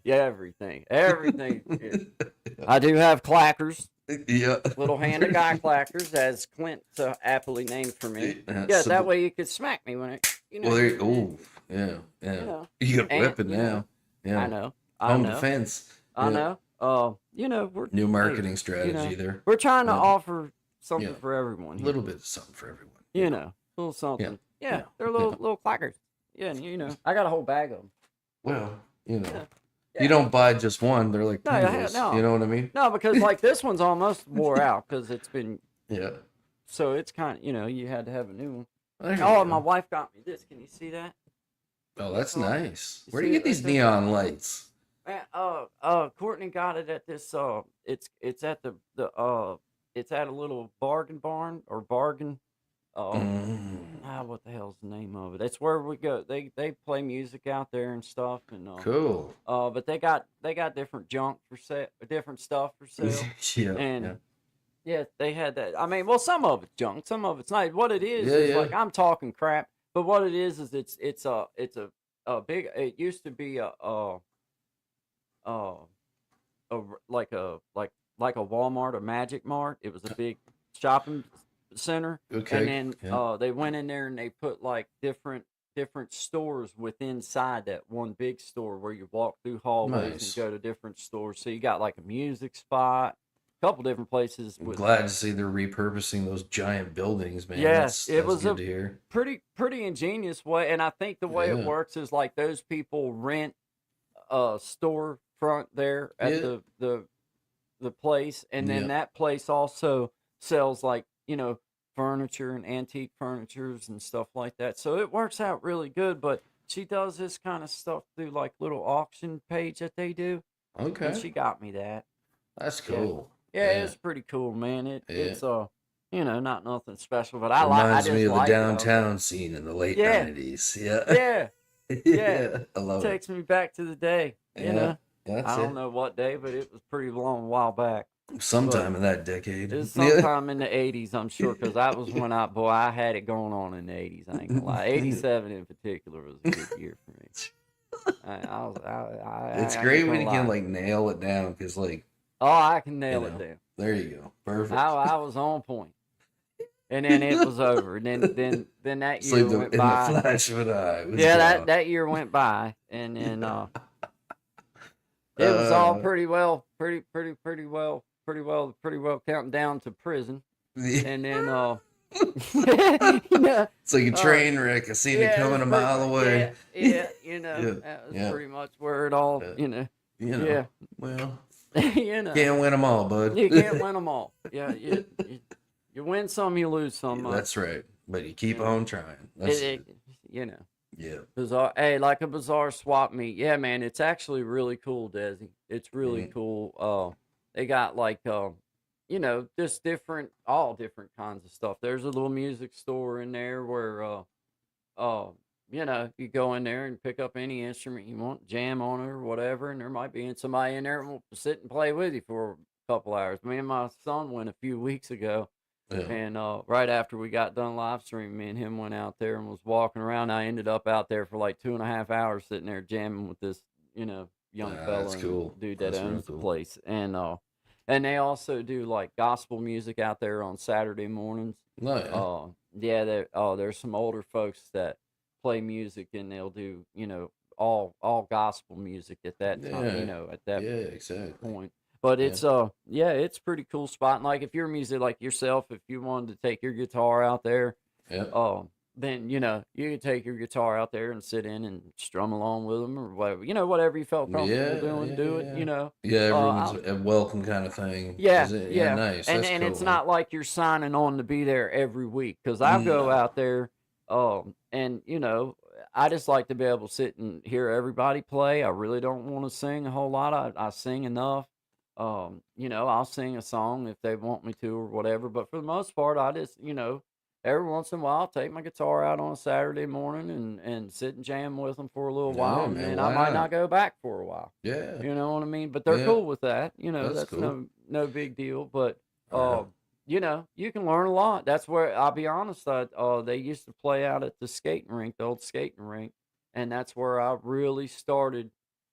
Everything. I do have clackers. Yeah. Little handed guy clackers, as Clint aptly named for me. That way you could smack me when it. Yeah. You got a weapon now. Yeah. I know. Home defense. I know. We're new marketing strategy there. We're trying to offer something for everyone. A little bit of something for everyone. A little something. Yeah. They're little clackers. Yeah, I got a whole bag of them. Well, you don't buy just one. They're like no. You know what I mean? No, because like this one's almost wore out because it's been. Yeah. So it's kind of you had to have a new one. My wife got me this. Can you see that? Oh, that's nice. Where do you get these neon lights? Courtney got it at this. It's at it's at a little bargain barn or bargain. What the hell's the name of it? That's where we go. They play music out there and stuff. And cool. But they got different junk for sale, different stuff for sale. They had that. I mean, well, some of it's junk, some of it's not. What it is like I'm talking crap, but what it is it's a big. It used to be a a like a Walmart or Magic Mart. It was a big shopping center, Okay. and then Yeah. they went in there and they put like different stores within inside that one big store where you walk through hallways and Nice. go to different stores. So you got like a music spot, a couple different places I'm with. glad to see they're repurposing those giant buildings, man. Yeah, That's it was good a to hear. pretty ingenious way, and I think the way it Yeah. works is like those people rent a storefront there at Yeah. the place, and then Yeah. that place also sells like furniture and antique furnitures and stuff like that. So it works out really good. But she does this kind of stuff through like little auction page that they do, and Okay. she got me that. That's Yeah, cool. yeah, Yeah. it's pretty cool, man. Yeah. It's not nothing special, but I Reminds me just of the like it. I was like, downtown scene in the late yeah, 90s. Yeah. yeah, yeah. Yeah. I love it. Takes me back to the day. Yeah. That's I it. don't know what day, but it was pretty long while back. Sometime But in that decade. it's Yeah. sometime in the '80s, I'm sure, because that was when I had it going on in the '80s. I ain't gonna lie. '87 in particular was a good year for me. It's I great ain't when gonna you can lie. like nail it down because Oh, I can you nail it know, down. there you go. Perfect. I was on point, and then it was over. And then that It's year like went in the by. flash of an eye. It was Yeah, gone. that year went by, and then Yeah. it was all Uh, pretty well counting down to prison, yeah. and then yeah, It's like a train wreck. I seen it yeah, it coming was a pretty mile much, away. yeah, Yeah. that was Yeah. pretty much where it all, You know. yeah, Well, you know, can't win them all, bud. you can't win them all. Yeah, you win some, you lose some. That's right. But you keep Yeah. on trying. That's It, yeah. bizarre. Hey, like a bizarre swap meet. Yeah, man, it's actually really cool, Desi. It's really Mhm. cool. They got like just all different kinds of stuff. There's a little music store in there where you go in there and pick up any instrument you want, jam on it or whatever, and there might be somebody in there who will sit and play with you for a couple hours. Me and my son went a few weeks ago, Yeah. and right after we got done live streaming, me and him went out there and was walking around. I ended up out there for like 2.5 hours sitting there jamming with this, young fella That's and cool. dude that That's real owns the cool. place. And they also do like gospel music out there on Saturday mornings. No, yeah. There's some older folks that play music and they'll do, all gospel music at that time, Yeah. at that Yeah, exactly. point. But Yeah. it's pretty cool spot. And like if you're music like yourself, if you wanted to take your guitar out there, Yeah. then you could take your guitar out there and sit in and strum along with them or whatever, whatever you felt comfortable doing, do it, Yeah, everyone's I'll- a welcome kind of thing. yeah, Is it? yeah, Nice. and That's and cool, it's man. not like you're signing on to be there every week because I'll go No. out there, and I just like to be able to sit and hear everybody play. I really don't want to sing a whole lot. I sing enough. I'll sing a song if they want me to or whatever. But for the most part, I just, every once in a while, I'll take my guitar out on a Saturday morning and sit and jam with them for a little while, Yeah, and man. then I Why might not? not go back for a while. Yeah. You know what I mean? But they're Yeah. cool with that. That's That's cool. no big deal. But Uh-huh. you can learn a lot. That's where I'll be honest. They used to play out at the skating rink, the old skating rink, and that's where I really started.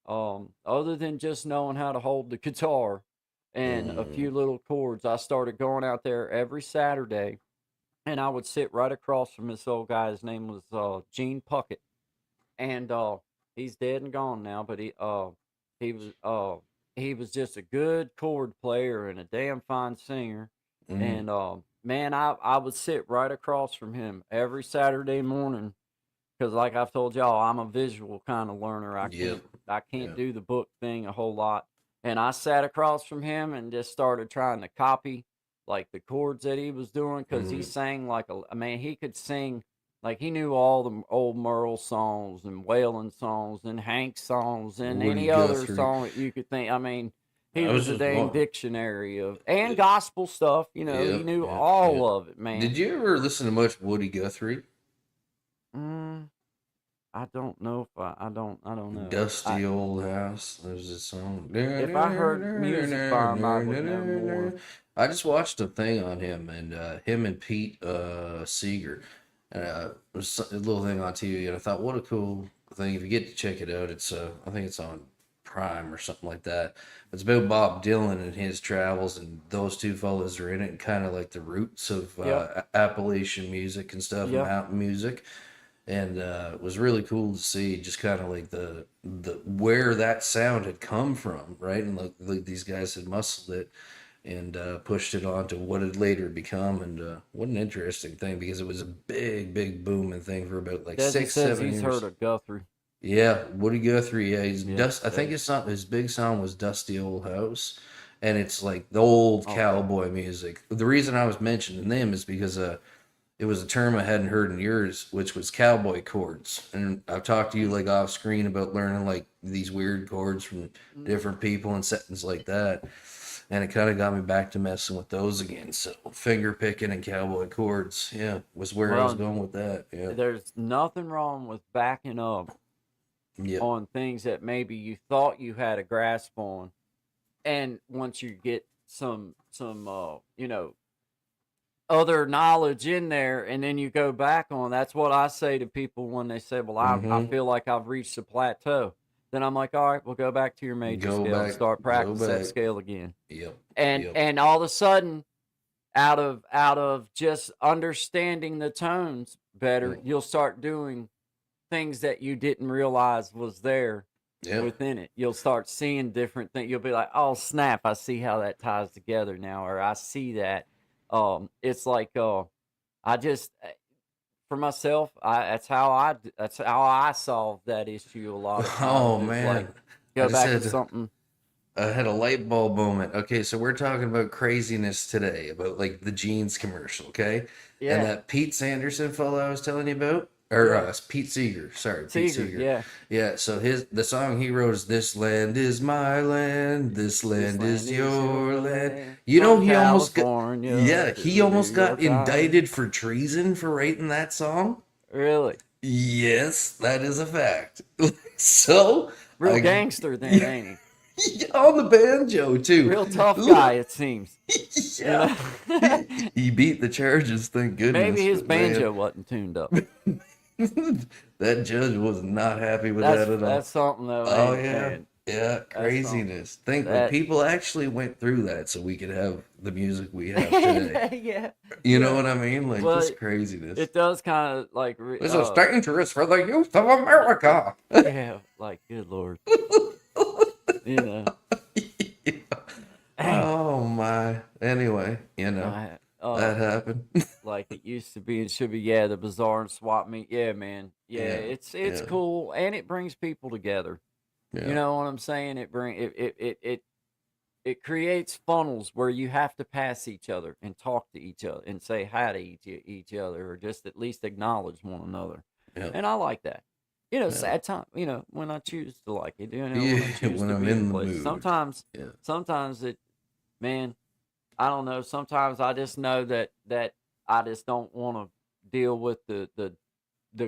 Other than just knowing how to hold the guitar and a few little chords, I started going out there every Saturday, and I would sit right across from this old guy. His name was Gene Puckett, and he's dead and gone now. But he was just a good chord player and a damn fine singer. Mhm. And man, I would sit right across from him every Saturday morning because, like I've told y'all, I'm a visual kind of learner. Yep. I can't Yeah. do the book thing a whole lot. And I sat across from him and just started trying to copy like the chords that he was doing because he Mhm. sang man, he could sing like he knew all the old Merle songs and Waylon songs and Hank songs and Woody any other Guthrie. song that you could think. I mean, he I was was a just dang wa- dictionary and Yeah. gospel stuff. He Yep. knew Yeah. all Yeah. of it, man. Did you ever listen to much Woody Guthrie? Mm, I don't know if I don't know. Dusty Old House. There's this song. If I heard music by him, I would know more. I just watched a thing on him and Pete Seeger. It was a little thing on TV, and I thought, what a cool thing. If you get to check it out, I think it's on crime or something like that. It's about Bob Dylan and his travels, and those two fellas are in it, and kind of like the roots of Appalachian music and stuff, mountain music. And it was really cool to see just kind of like the where that sound had come from, right? And like these guys had muscled it and pushed it on to what it later become. And what an interesting thing, because it was a big booming thing for about like Desi 6-7 says years. he's heard of Guthrie. Yeah, Woody Guthrie. Yeah, he's I think his big song was "Dusty Old House," and it's like the old cowboy music. The reason I was mentioning them is because it was a term I hadn't heard in years, which was cowboy chords. And I've talked to you like off screen about learning like these weird chords from different people and settings like that. And it kind of got me back to messing with those again. So finger picking and cowboy chords, was where I was going with that. Yeah. There's nothing wrong with backing up on things that maybe you thought you had a grasp on. And once you get some other knowledge in there, and then you go back on. That's what I say to people when they say, well, I feel like I've reached a plateau. Then I'm like, all right, well, go back to your major scale and start practicing that scale again. And all of a sudden, out of just understanding the tones better, you'll start doing things that you didn't realize was there within it. You'll start seeing different things. You'll be like, oh, snap, I see how that ties together now, or I see that. It's like I just for myself, that's how I solve that issue a lot of times. Oh man, like, go back to something. I had a light bulb moment. Okay, so we're talking about craziness today, about like the jeans commercial, okay? And that Pete Sanderson fellow I was telling you about, or Pete Seeger, sorry, Pete Seeger. Yeah. So the song he wrote is "This land is my land, this land is your land." You know, he almost got indicted for treason for writing that song. Really? Yes, that is a fact. So real gangster then, ain't he? On the banjo too. Real tough guy, it seems. He beat the charges, thank goodness. Maybe his banjo wasn't tuned up. That judge was not happy with that at all. That's something though. Oh yeah, craziness. Think that people actually went through that so we could have the music we have today. You know what I mean? Like this craziness. It does kind of like. This is dangerous for the youth of America. Like good Lord. You know. Oh my. Anyway, that happened. Like it used to be and should be. Yeah, the bazaar and swap meet. Yeah, man. It's cool, and it brings people together. You know what I'm saying? It creates funnels where you have to pass each other and talk to each other and say hi to each other, or just at least acknowledge one another. And I like that. Sad time. When I choose to like it. When I choose when to I'm be in the place. mood. Sometimes it, man, I don't know. Sometimes I just know that I just don't want to deal with the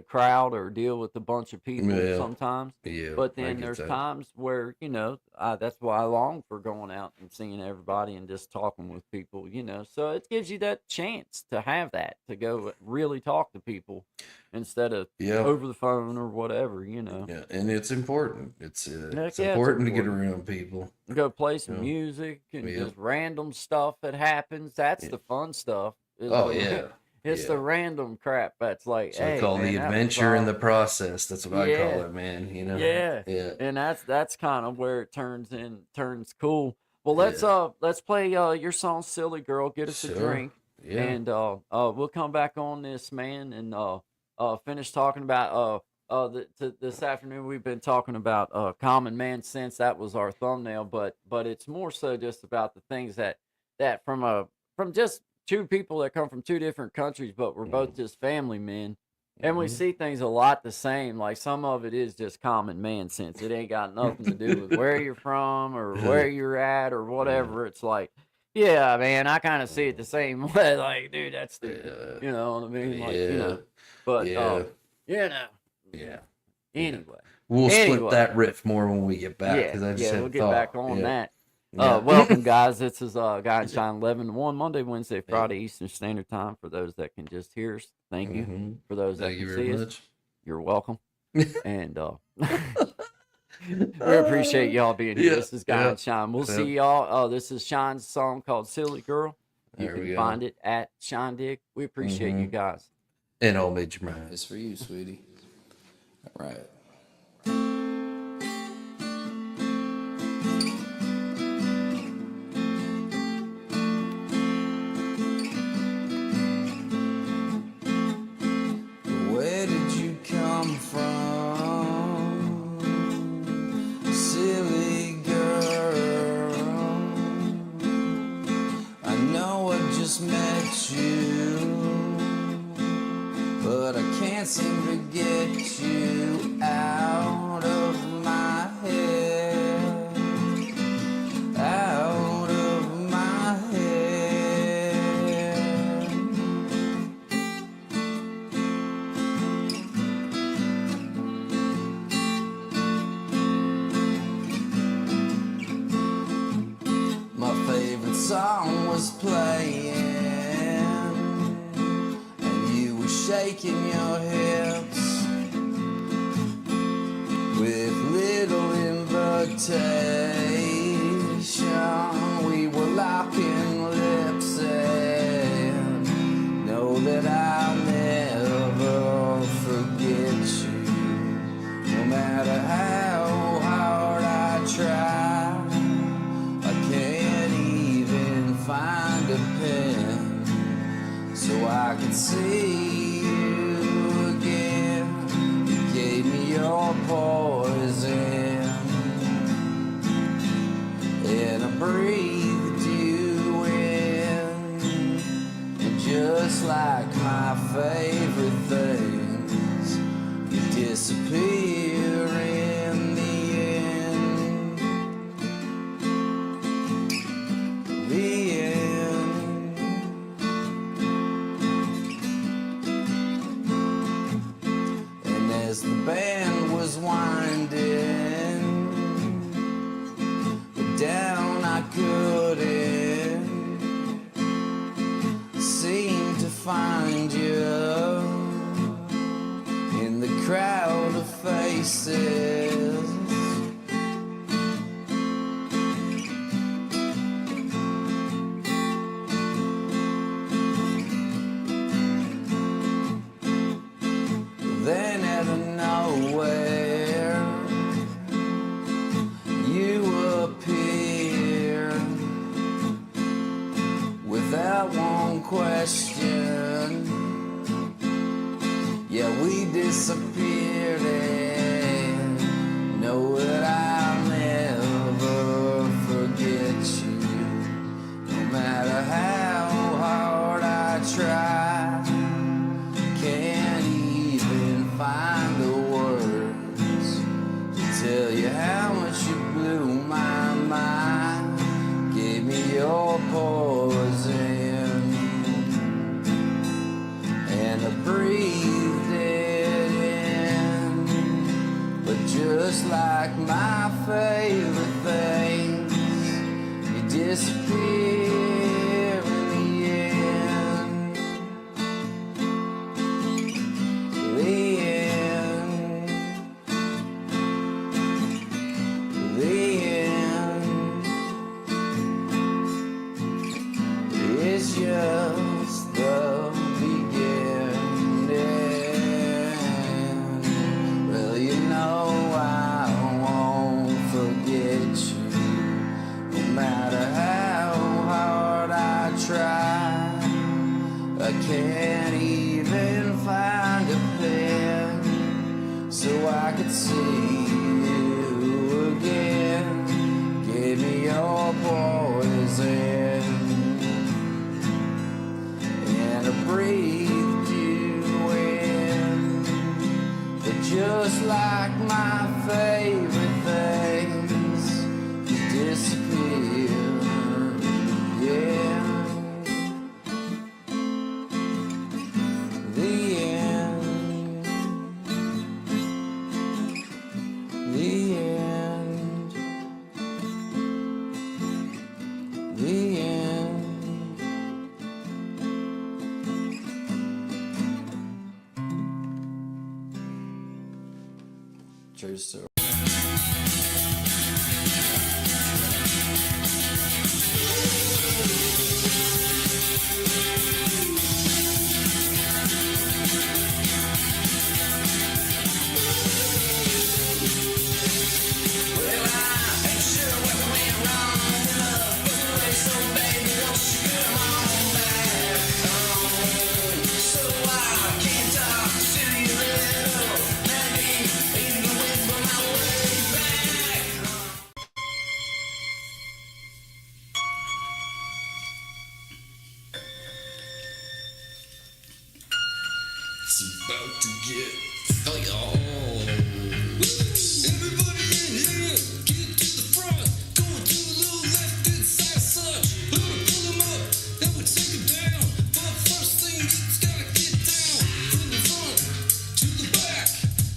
crowd or deal with a bunch of people sometimes. But then there's times where, that's why I long for going out and seeing everybody and just talking with people, So it gives you that chance to have that, to go really talk to people instead of over the phone or whatever, Yeah, and it's important. It's important to get around people. Go play some music and just random stuff that happens. That's the fun stuff. It's the random crap that's like, so I call the adventure in the process. That's what I call it, man. Yeah. And that's kind of where it turns cool. Well, let's play your song, "Silly Girl." Get us a drink, and we'll come back on this, man, and finish talking about this afternoon. We've been talking about common man sense. That was our thumbnail, but it's more so just about the things that from just two people that come from two different countries, but we're both just family men. And we see things a lot the same. Like some of it is just common man sense. It ain't got nothing to do with where you're from or where you're at or whatever. It's like, yeah, man, I kind of see it the same way. Like, dude, that's stupid. You know what I mean? Like, but, Anyway. We'll split that riff more when we get back. We'll get back on that. Welcome, guys. This is Guy and Shine 11 to 1, Monday, Wednesday, Friday, Eastern Standard Time. For those that can just hear us, thank you. For those that can see us, you're welcome. And We appreciate y'all being here. Yeah, This is Guy and Sean. We'll see y'all. This is Sean's song called Silly Girl. You can find it at Sean Dick. We appreciate you guys. And all Major Mike. It's for you, sweetie. All right. Where did you come from, silly girl? I know I just met you, but I can't seem to get you out of my head, out of my head. My favorite song was playing, shaking your hips with little invitation. We were locking lips and know that I'll never forget you. No matter how hard I try, I can't even find a pen so I could see your poison, and I breathed you in, and just like my favorite things, you disappear in the end. The end. And as the band was winding down, I couldn't seem to find you in the crowd of faces. Then out of nowhere, you appear without one question. Yeah, we disappeared, and know that I'll never forget you. No matter how hard I try, can't even find the words to tell you how much you blew my mind. Gave me your poison, and I breathed it in. But just like my favorite things, you disappear in the end. The end. The end. It's just the beginning. Well, you know I won't forget you, no matter how hard I try. I can't even find a pen so I could see you again. Gave me your poison, and I breathed you in. But just like my favorite things, you disappear, yeah. The end. The end. The end. True story. It's about to get everybody in here, get to the front. Going to the little left inside such. Pull them up, then we take them down. But first thing, it's gotta get down. From the front to the back,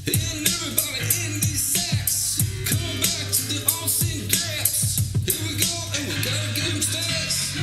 and everybody in these sacks. Come back to the all-seen graps. Here we go, and we gotta get them stats.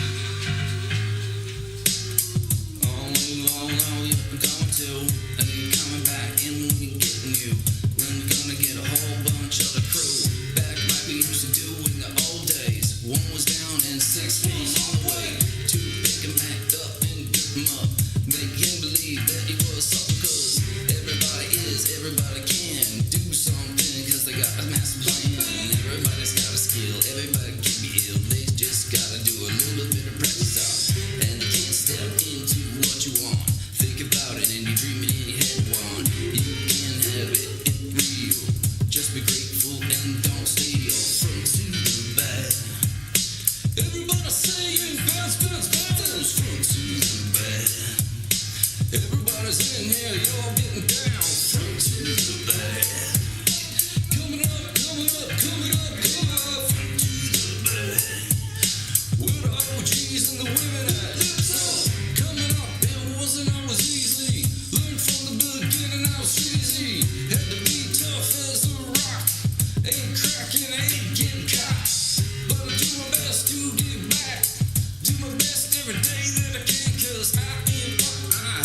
All along, you're coming to, and you're coming back, and we're getting you. We're gonna get a whole bunch of the crew back like we used to do in the old days. One was down and 6 was on the way to pick him back up and grip him up. Make him believe that he was something, cause everybody can do something, cause they got a master plan. Everybody's got a skill, everybody can be ill. They just gotta do a little bit of practice out, and they can't step into what you want. Think about it and you dream it in your head one. You can have it real. Just be grateful and don't steal. From to the back. Everybody saying bounce, bounce, bounce. From to the back. Everybody's in here, you're getting down. From to the back. Coming up, coming up, coming up, coming up. From to the back. Where the OGs and the women at? Lips up, coming up. It wasn't always easy. Learned from the beginning, I was easy. Had to be tough as a rock. Ain't cracking, ain't getting caught. But I do my best to get back. Do my best every day that I can, cause I am what I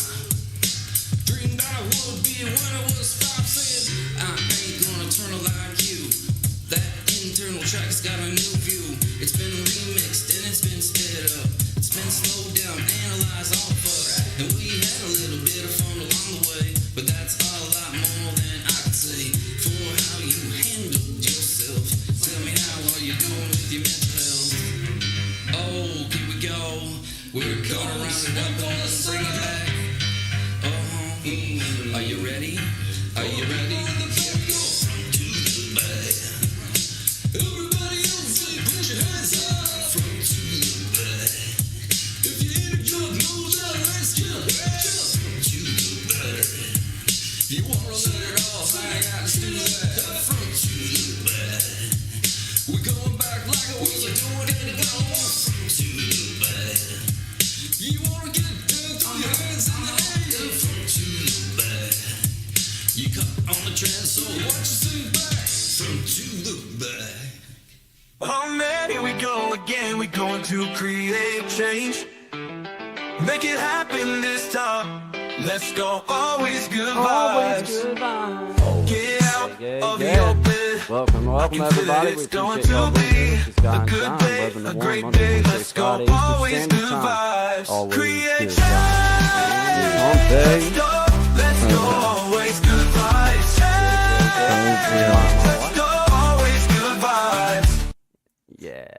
dreamed I would be when I was 5. Said I ain't gonna turn out like you. That internal track has got a new view. It's been remixed and it's been sped up. It's been slowed down, analyzed all fuck. And we had a little bit of fun along the way, but that's a lot more than I could say for how you handled yourself. Tell me, how are you doing with your mental health? Oh, here we go. We're gonna round it up and bring it back. Are you ready? Are you ready? Here we go. From to the back. Everybody else, put your hands up. From to the back. If you're in a drug, know that let's jump. From to the back. If you wanna let it off, I got to do that. From to the back. We're going back like we were doing it go. From to the back. You wanna get down, throw your hands in the air. From to the back. You cut on the trend, so watch you sing back. From to the back. Oh man, here we go again. We're going to create change. Make it happen this time. Let's go. Always good vibes. Get out of the open. Welcome everybody. We appreciate y'all being here. This is Guy and John, 11 to 1, Monday, Wednesday, Friday, Eastern Standard Time. Always good vibes. Let's go. Always good vibes. Let's go. Always good vibes. Yeah.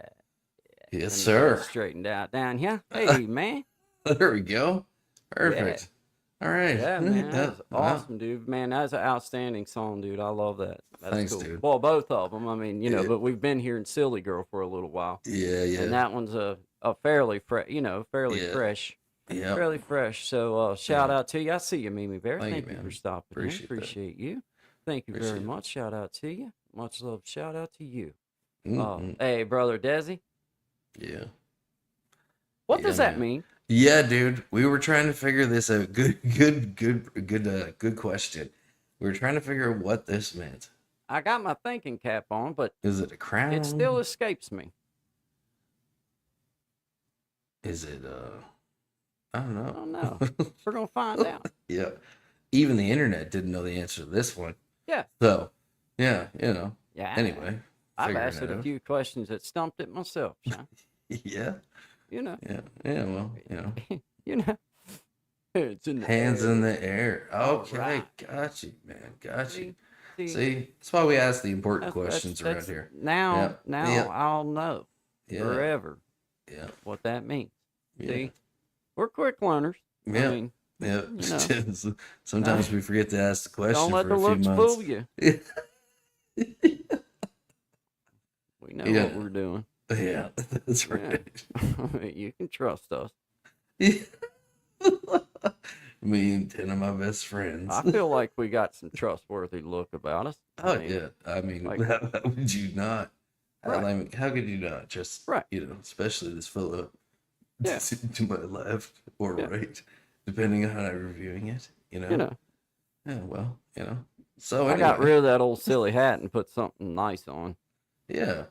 Yes, sir. Straightened out down here. Hey, man. There we go. Perfect. All right. Yeah, man. That was awesome, dude. Man, that's an outstanding song, dude. I love that. That's Thanks, cool. dude. Well, both of them. I mean, you know, but we've been here in Silly Girl for a little while. Yeah, yeah. And that one's a fairly fresh, fresh. Yeah. Fairly fresh. So shout out to you. I see you, Mimi Bear. Thank you man. for stopping in. Appreciate you. Thank you very much. Shout out to you. Much love. Shout out to you. Hey, brother Desi. Yeah. What does that mean? Yeah, dude. We were trying to figure this out. Good question. We were trying to figure out what this meant. I got my thinking cap on, but is it a crown? It still escapes me. Is it I don't know. I don't know. We're gonna find out. Yeah. Even the internet didn't know the answer to this one. Yeah. So, yeah, Yeah. Anyway, I've asked it a few questions that stumped it myself, Sean. Yeah. You know. Yeah. Yeah. Well, you know. You know. It's in the Hands air. in the air. Okay. Right. Got you, man. Got you. See, See, that's why we ask the important that's, questions around here. Now, Yep. I'll know forever Yeah. what that means. Yeah. See, we're quick learners. Yeah. I mean, yeah. you know. Sometimes we forget to ask the question Don't let for the a few looks months. fool you. We know Yeah. what we're doing. Yeah, that's right. You can trust us. Me and 10 of my best friends. I feel like we got some trustworthy look about us. Oh, yeah. I mean, like- how would you not? Right. I mean, how could you not? Just, Right. you know, especially this fellow Yeah. to my left or right, depending on how I'm reviewing it, you know? You know, Yeah, well, you know. So, I anyway, got rid of that old silly hat and put something nice on. yeah.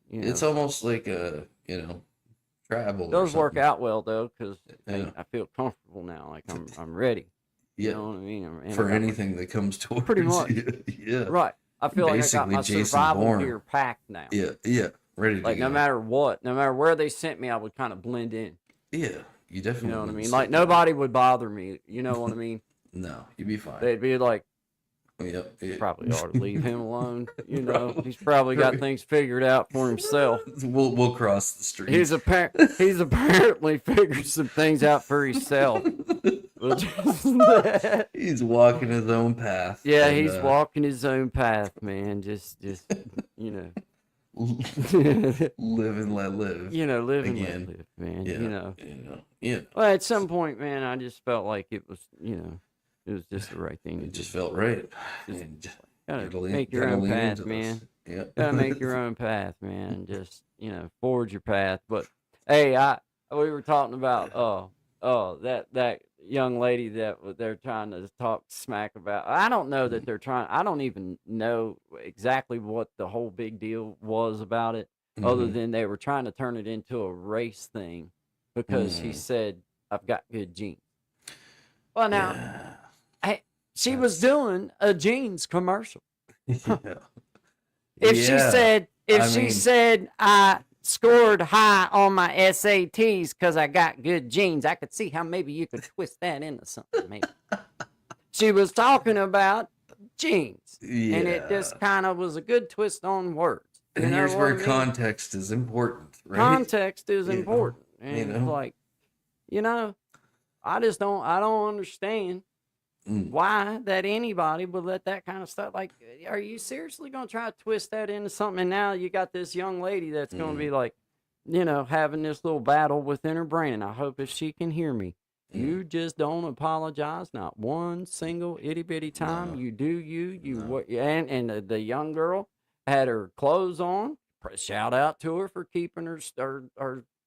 You know. It's almost like a, you know, travel. It does or work something. out well though, because Yeah. I feel comfortable now. Like I'm ready. Yeah. You know what I mean? And For I got anything that comes towards Pretty much. you. Yeah. right. I feel like I got Basically my Jason survival Bourne. gear packed now. Yeah. Yeah. Ready to Like go. no matter what, no matter where they sent me, I would kind of blend in. Yeah. You definitely You know what I wouldn't mean? sit Like there. nobody would bother me. You know what I mean? No, you'd be fine. They'd be like, Yep. Yeah. probably ought to leave him alone. You know, he's probably got things figured out for himself. We'll cross the street. He's apparently figured some things out for himself. He's walking his own path. Yeah, and, he's walking his own path, man. Just you know, live and let live. you know, live and Again. let live, man. Yeah. You know. Yeah. Well, at some point, man, I just felt like it was, you know, it was just the right thing to It do. just felt right. Just And Gotta make your own path, man. Yeah. Gotta make your own path, man. Just, you know, forge your path. But hey, we were talking about that young lady that they're trying to talk smack about. I don't know that they're trying. I don't even know exactly what the whole big deal was about it, other than they were trying to turn it into a race thing because he said, "I've got good genes." Well, now. Yeah. She was doing a jeans commercial. Yeah. If she said I scored high on my SATs because I got good genes, I could see how maybe you could twist that into something. Maybe she was talking about jeans, and it just kind of was a good twist on words. And here's where context is important, right? Context is You know, important, and it's like, you know, I don't understand. Why that anybody would let that kind of stuff, like, are you seriously going to try to twist that into something? And now you got this young lady that's going to be like, you know, having this little battle within her brain. And I hope if she can hear me, you just don't apologize. Not one single itty bitty time. No. You do you. And the young girl had her clothes on. Shout out to her for keeping her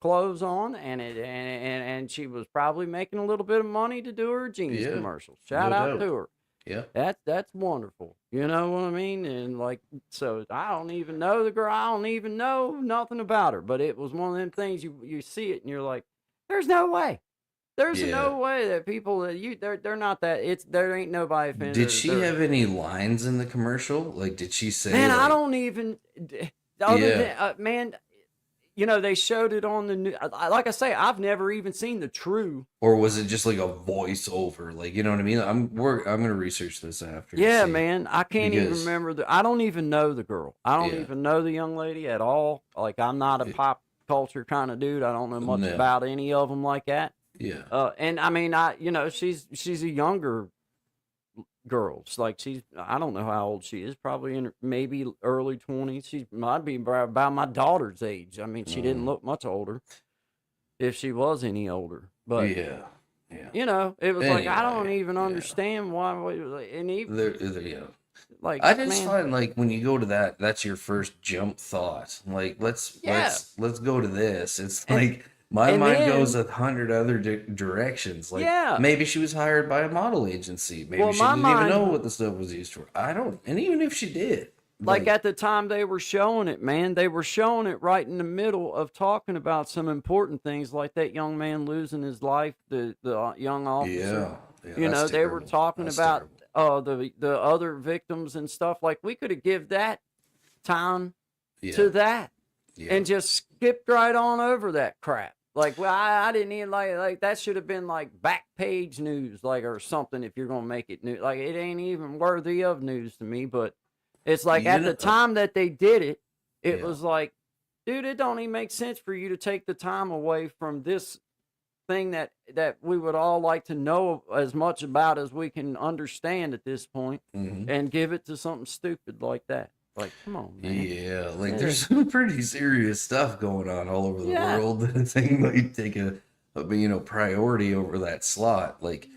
clothes on, and she was probably making a little bit of money to do her jeans commercials. Shout out to her. Yeah, that's wonderful. You know what I mean? And like, so I don't even know the girl. I don't even know nothing about her. But it was one of them things you see it and you're like, there's no way. There's no way that people that they're not that. There ain't nobody offended. Did she have any lines in the commercial? Like, did she say? Man, like, I don't even. Other than, man. You know, they showed it on the new. Like I say, I've never even seen the true. Or was it just like a voiceover? Like, you know what I mean? I'm gonna research this after. Yeah, man. I can't even remember I don't even know the girl. I don't Yeah. even know the young lady at all. Like, I'm not a pop culture kind of dude. I don't know much about any of them like that. Yeah. And I mean, she's a younger girl. I don't know how old she is. Probably in maybe early 20s. She might be about my daughter's age. I mean, she didn't look much older, if she was any older. But yeah. you know, it was like, I don't Anyway, even understand why. And even like, I just find, like, when you go to that's your first jump thought. Like, let's go to this. It's like my mind goes 100 other directions. Like, maybe she was hired by a model agency. Maybe she didn't even know what the stuff was used for. I don't. And even if she did, like at the time they were showing it, man, they were showing it right in the middle of talking about some important things, like that young man losing his life, the young officer. Yeah, you know, they were terrible. talking That's about terrible. the other victims and stuff. Like, we could have give that time to that and just skipped right on over that crap. Like, well, I didn't even like that should have been like back page news, like, or something if you're going to make it new. Like, it ain't even worthy of news to me, but it's like at the time that they did it, it was like, dude, it don't even make sense for you to take the time away from this thing that we would all like to know as much about as we can understand at this point, and give it to something stupid like that. Like, come on, man. Yeah, like there's some pretty serious stuff going on all over the world. The thing might take a priority over that slot. Like,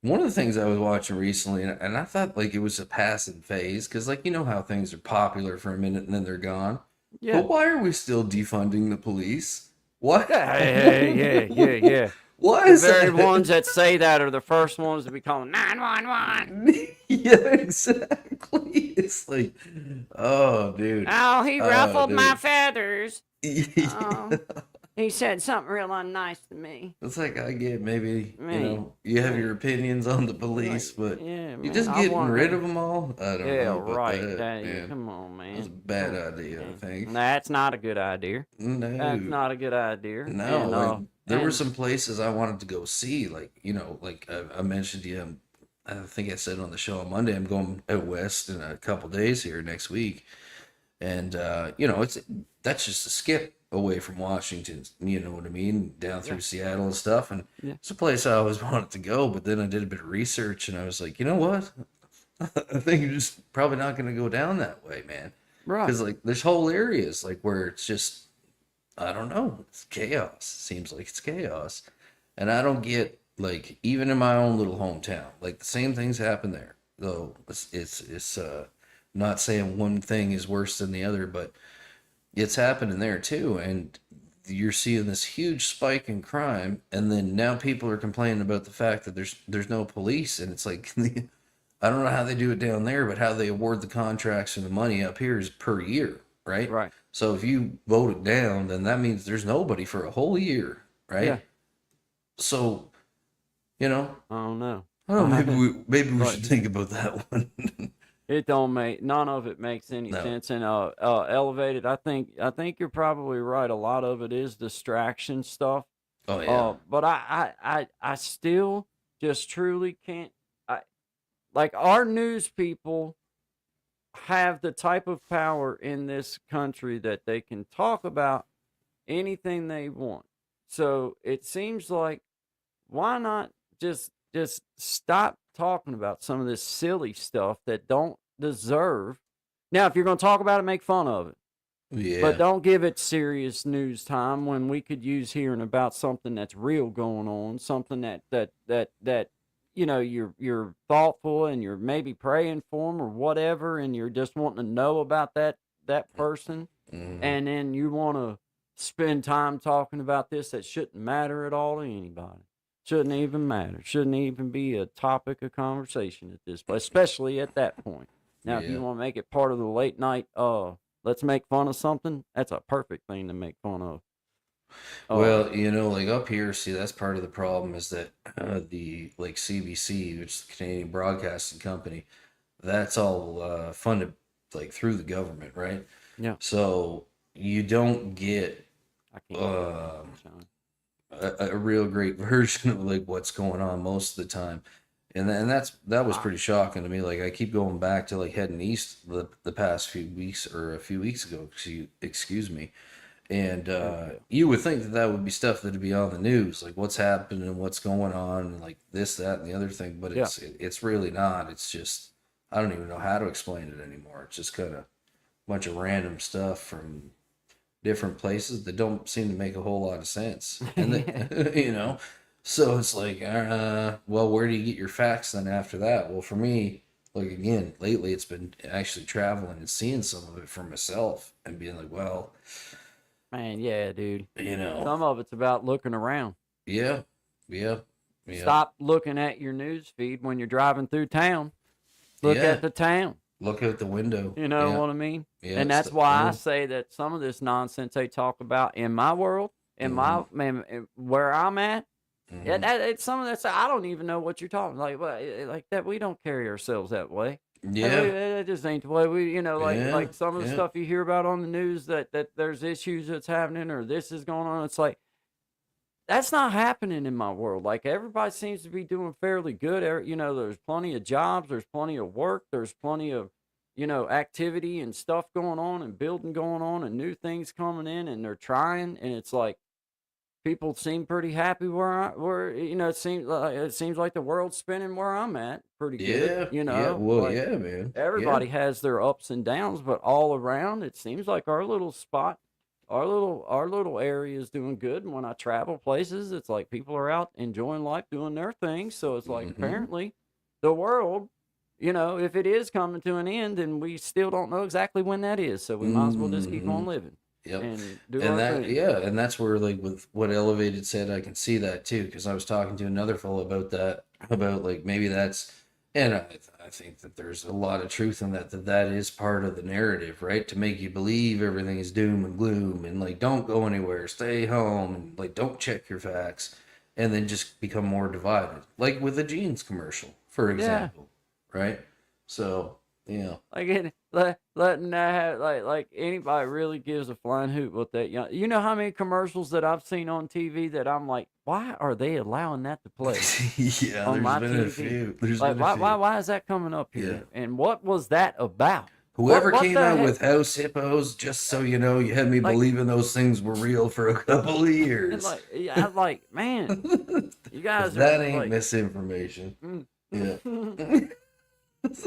one of the things I was watching recently, and I thought like it was a passing phase, because like you know how things are popular for a minute and then they're gone. Yeah. But why are we still defunding the police? What? Yeah. Why the is very that? ones that say that are the first ones to be calling 911. Yeah, exactly. It's like, oh, dude. Oh, he ruffled my feathers. Oh, he said something real unnice to me. It's like, I get maybe, you have your opinions on the police, but you're just getting rid of them all? I don't know. Yeah, right. Come on, man. That's a bad idea, I think. That's not a good idea. No. That's not a good idea. No. There were some places I wanted to go see, like, like I mentioned to you, I think I said on the show on Monday, I'm going out west in a couple days here next week. And, that's just a skip away from Washington, you know what I mean, down through Seattle and stuff. And it's a place I always wanted to go, but then I did a bit of research and I was like, you know what? I think you're just probably not going to go down that way, man. Right. Because, like, there's whole areas, like, where it's just, I don't know, it's chaos. It seems like it's chaos. And I don't get, like, even in my own little hometown, like, the same things happen there. Though it's not saying one thing is worse than the other, but it's happening there too. And you're seeing this huge spike in crime, and then now people are complaining about the fact that there's no police. And it's like, I don't know how they do it down there, but how they award the contracts and the money up here is per year, right? Right. So if you vote it down, then that means there's nobody for a whole year, right? Yeah. So, I don't know. Maybe we should think about that one. It don't make none of it makes any sense. And elevated, I think you're probably right. A lot of it is distraction stuff. Oh yeah. But I still just truly can't. Like, our news people have the type of power in this country that they can talk about anything they want. So it seems like, why not just stop talking about some of this silly stuff that don't deserve. Now, if you're going to talk about it, make fun of it. Yeah. But don't give it serious news time when we could use hearing about something that's real going on, something that you're thoughtful and you're maybe praying for them or whatever, and you're just wanting to know about that person, and then you want to spend time talking about this that shouldn't matter at all to anybody. Shouldn't even matter. Shouldn't even be a topic of conversation at this point, especially at that point. Now, if you want to make it part of the late night, let's make fun of something, that's a perfect thing to make fun of. Well, like up here, see, that's part of the problem is that the like CBC, which is the Canadian Broadcasting Company, that's all funded like through the government, right? Yeah. So you don't get a real great version of like what's going on most of the time. And that was pretty shocking to me. Like, I keep going back to like heading east the past few weeks, or a few weeks ago, excuse me. And you would think that would be stuff that'd be on the news, like what's happening and what's going on, and like this, that, and the other thing. But it's really not. It's just, I don't even know how to explain it anymore. It's just kind of a bunch of random stuff from different places that don't seem to make a whole lot of sense. And they, so it's like, well, where do you get your facts then after that? Well, for me, like, again, lately it's been actually traveling and seeing some of it for myself and being like, well, man, yeah, dude. Some of it's about looking around. Yeah. Stop looking at your news feed when you're driving through town. Look at the town. Look out the window. You know what I mean? Yeah, and that's why I say that some of this nonsense they talk about in my world, in my where I'm at, it's some of that. I don't even know what you're talking like that. We don't carry ourselves that way. Yeah. That just ain't the way we, Yeah. like some of the Yeah. stuff you hear about on the news that there's issues that's happening or this is going on. It's like, that's not happening in my world. Like everybody seems to be doing fairly good. There's plenty of jobs, there's plenty of work, there's plenty of, activity and stuff going on and building going on and new things coming in and they're trying. And it's like, people seem pretty happy where it seems like the world's spinning where I'm at pretty good. Yeah. Yeah. Well, Like yeah, man. everybody has their ups and downs, but all around it seems like our little spot, our little area is doing good. And when I travel places, it's like people are out enjoying life, doing their thing. So it's like apparently the world, if it is coming to an end, and we still don't know exactly when that is, so we might as well just keep on living. Yep. And do And our that, thing. yeah, and that's where, like, with what Elevated said, I can see that too, because I was talking to another fellow about that, about like maybe that's, and I think that there's a lot of truth in that is part of the narrative, right? To make you believe everything is doom and gloom, and like don't go anywhere, stay home, and like don't check your facts, and then just become more divided, like with the jeans commercial, for example, right? So, yeah. Like letting that have, like anybody really gives a flying hoot what that you know how many commercials that I've seen on TV that I'm like, why are they allowing that to play Yeah, on my there's been TV? a few. There's Like been a few. why is that coming up here? Yeah. And what was that about? Whoever What came the out heck? with House Hippos, just so you know, you had me Like, believing those things were real for a couple of and years. like yeah, I'm like, man, you guys That are ain't like, misinformation. Yeah.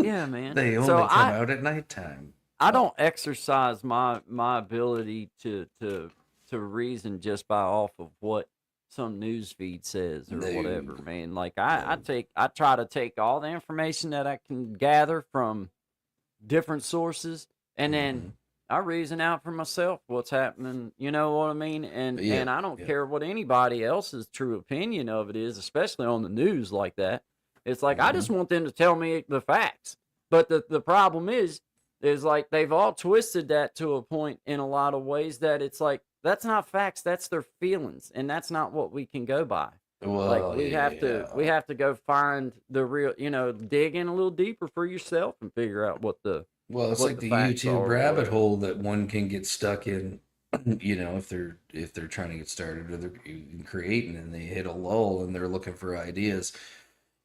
yeah, man. They only So come out at nighttime. I don't exercise my ability to reason just by off of what some news feed says or whatever, man. Like I try to take all the information that I can gather from different sources and then I reason out for myself what's happening, you know what I mean? And I don't care what anybody else's true opinion of it is, especially on the news like that. It's like I just want them to tell me the facts. But the problem is like they've all twisted that to a point in a lot of ways that it's like that's not facts, that's their feelings, and that's not what we can go by. Like Well, we have to go find the real, dig in a little deeper for yourself and figure out what the well, it's what like the the facts are YouTube or rabbit whatever. hole that one can get stuck in, if they're trying to get started or they're creating and they hit a lull and they're looking for ideas.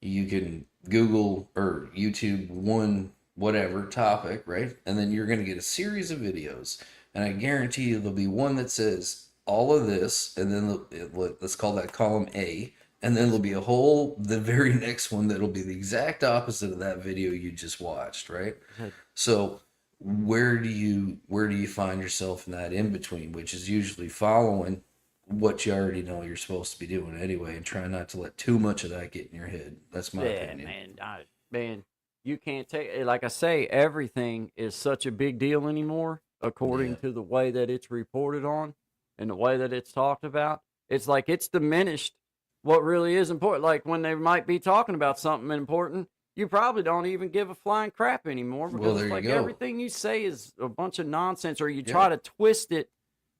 You can Google or YouTube one whatever topic, right? And then you're going to get a series of videos. And I guarantee you there'll be one that says all of this, and then let's call that column A. And then there'll be the very next one that'll be the exact opposite of that video you just watched, right? So where do you find yourself in that in between, which is usually following what you already know you're supposed to be doing anyway, and try not to let too much of that get in your head. That's my opinion. Man, you can't take it. Like I say, everything is such a big deal anymore, according to the way that it's reported on and the way that it's talked about. It's like it's diminished what really is important. Like when they might be talking about something important, you probably don't even give a flying crap anymore because there it's you like go. everything you say is a bunch of nonsense, or you try to twist it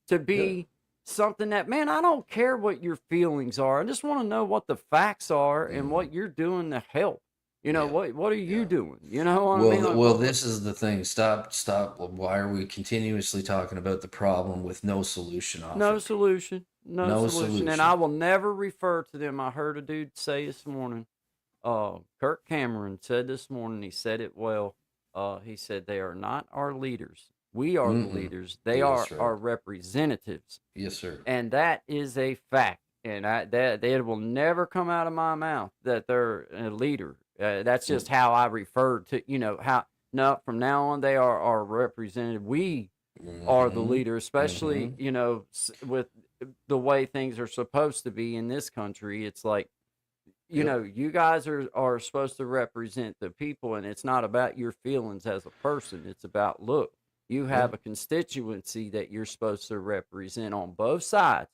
to be something that, man, I don't care what your feelings are. I just want to know what the facts are and what you're doing to help. What are you doing? You know what I mean? Like, This is the thing. Stop. Why are we continuously talking about the problem with no solution offered? no solution. No No solution. And solution. I will never refer to them. I heard a dude say this morning, Kirk Cameron said this morning, he said it well. He said, they are not our leaders. We are the leaders. They are our representatives. Yes, sir. And that is a fact. And that it will never come out of my mouth that they're a leader. That's just how I refer to, from now on, they are our representative. We are the leader, especially, with the way things are supposed to be in this country. It's like, you guys are supposed to represent the people, and it's not about your feelings as a person. It's about, look, you have a constituency that you're supposed to represent on both sides,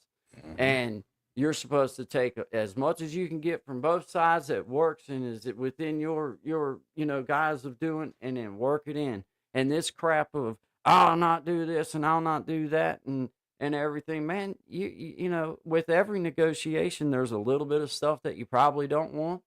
and you're supposed to take as much as you can get from both sides that works and is it within your guys of doing, and then work it in. And this crap of I'll not do this and I'll not do that and everything, man, you with every negotiation there's a little bit of stuff that you probably don't want.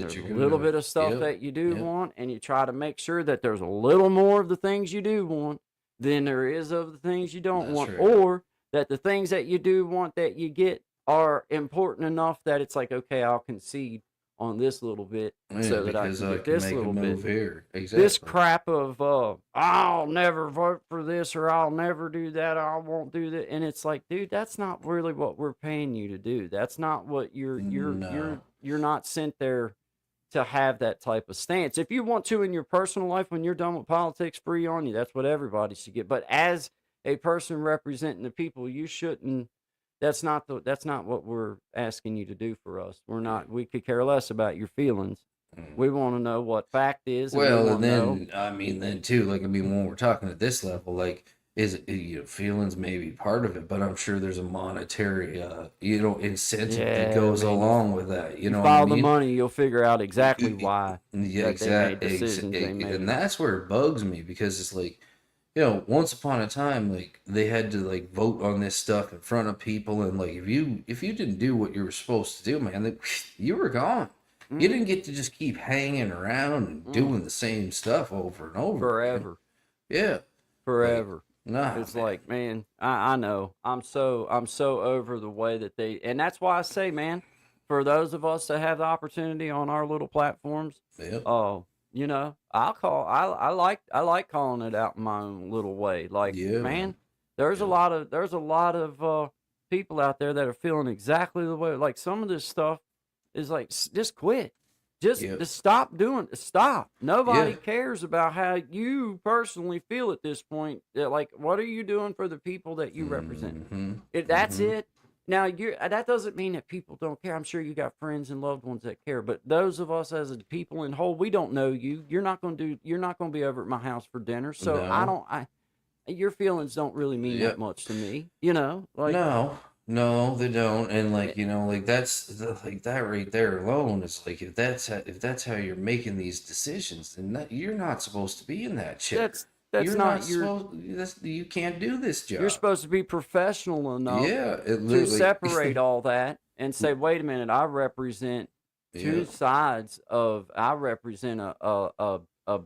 There's a little bit of stuff that you do want, and you try to make sure that there's a little more of the things you do want than there is of the things you don't want, or that the things that you do want that you get are important enough that it's like, okay, I'll concede on this little bit so that I can get this little bit here. Exactly. This crap of I'll never vote for this, or I'll never do that, or I won't do that, and it's like, dude, that's not really what we're paying you to do. That's not what you're not sent there to have that type of stance. If you want to in your personal life, when you're done with politics, free on you. That's what everybody should get. But as a person representing the people, you shouldn't. That's not what we're asking you to do for us. We're not. We could care less about your feelings. We want to know what fact is. Well, and then then too, like, when we're talking at this level, like, is it, feelings may be part of it, but I'm sure there's a monetary, incentive that goes along with that. You know, follow the money, you'll figure out exactly why. Yeah, exactly. And that's where it bugs me, because it's like, once upon a time, like, they had to, like, vote on this stuff in front of people, and, like, if you didn't do what you were supposed to do, man, like, you were gone. You didn't get to just keep hanging around and doing the same stuff over and over forever. Yeah, forever. Like, it's like, man, I know. I'm so over the way that and that's why I say, man, for those of us that have the opportunity on our little platforms, I'll call. I like calling it out in my own little way. Like, man, there's a lot of people out there that are feeling exactly the way. Like, some of this stuff is like, just quit. Just stop doing it. Stop. Nobody cares about how you personally feel at this point. Like, what are you doing for the people that you represent? That's it. Now, that doesn't mean that people don't care. I'm sure you got friends and loved ones that care. But those of us as a people in whole, we don't know you. You're not going to be over at my house for dinner. So your feelings don't really mean that much to me. Like, No, they don't. And, like, that's like that right there alone is like, if that's how you're making these decisions, then you're not supposed to be in that chair. You can't do this job. You're supposed to be professional enough to separate all that and say, wait a minute, I represent two sides of, I represent a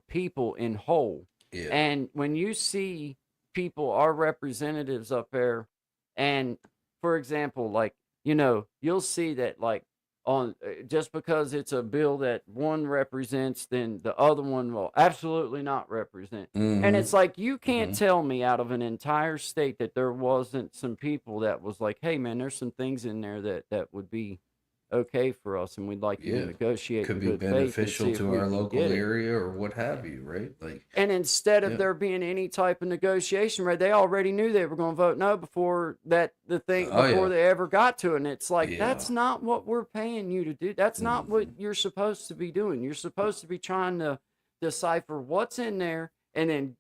people in whole. And when you see people, our representatives up there, and for example, like, you'll see that, like, on just because it's a bill that one represents, then the other one will absolutely not represent. And it's like, you can't tell me out of an entire state that there wasn't some people that was like, hey, man, there's some things in there that would be okay for us, and we'd like to negotiate. Could be beneficial to our local area or what have you, right? Like, and instead of there being any type of negotiation, right, they already knew they were going to vote no before they ever got to it. And it's like, that's not what we're paying you to do. That's not what you're supposed to be doing. You're supposed to be trying to decipher what's in there, and then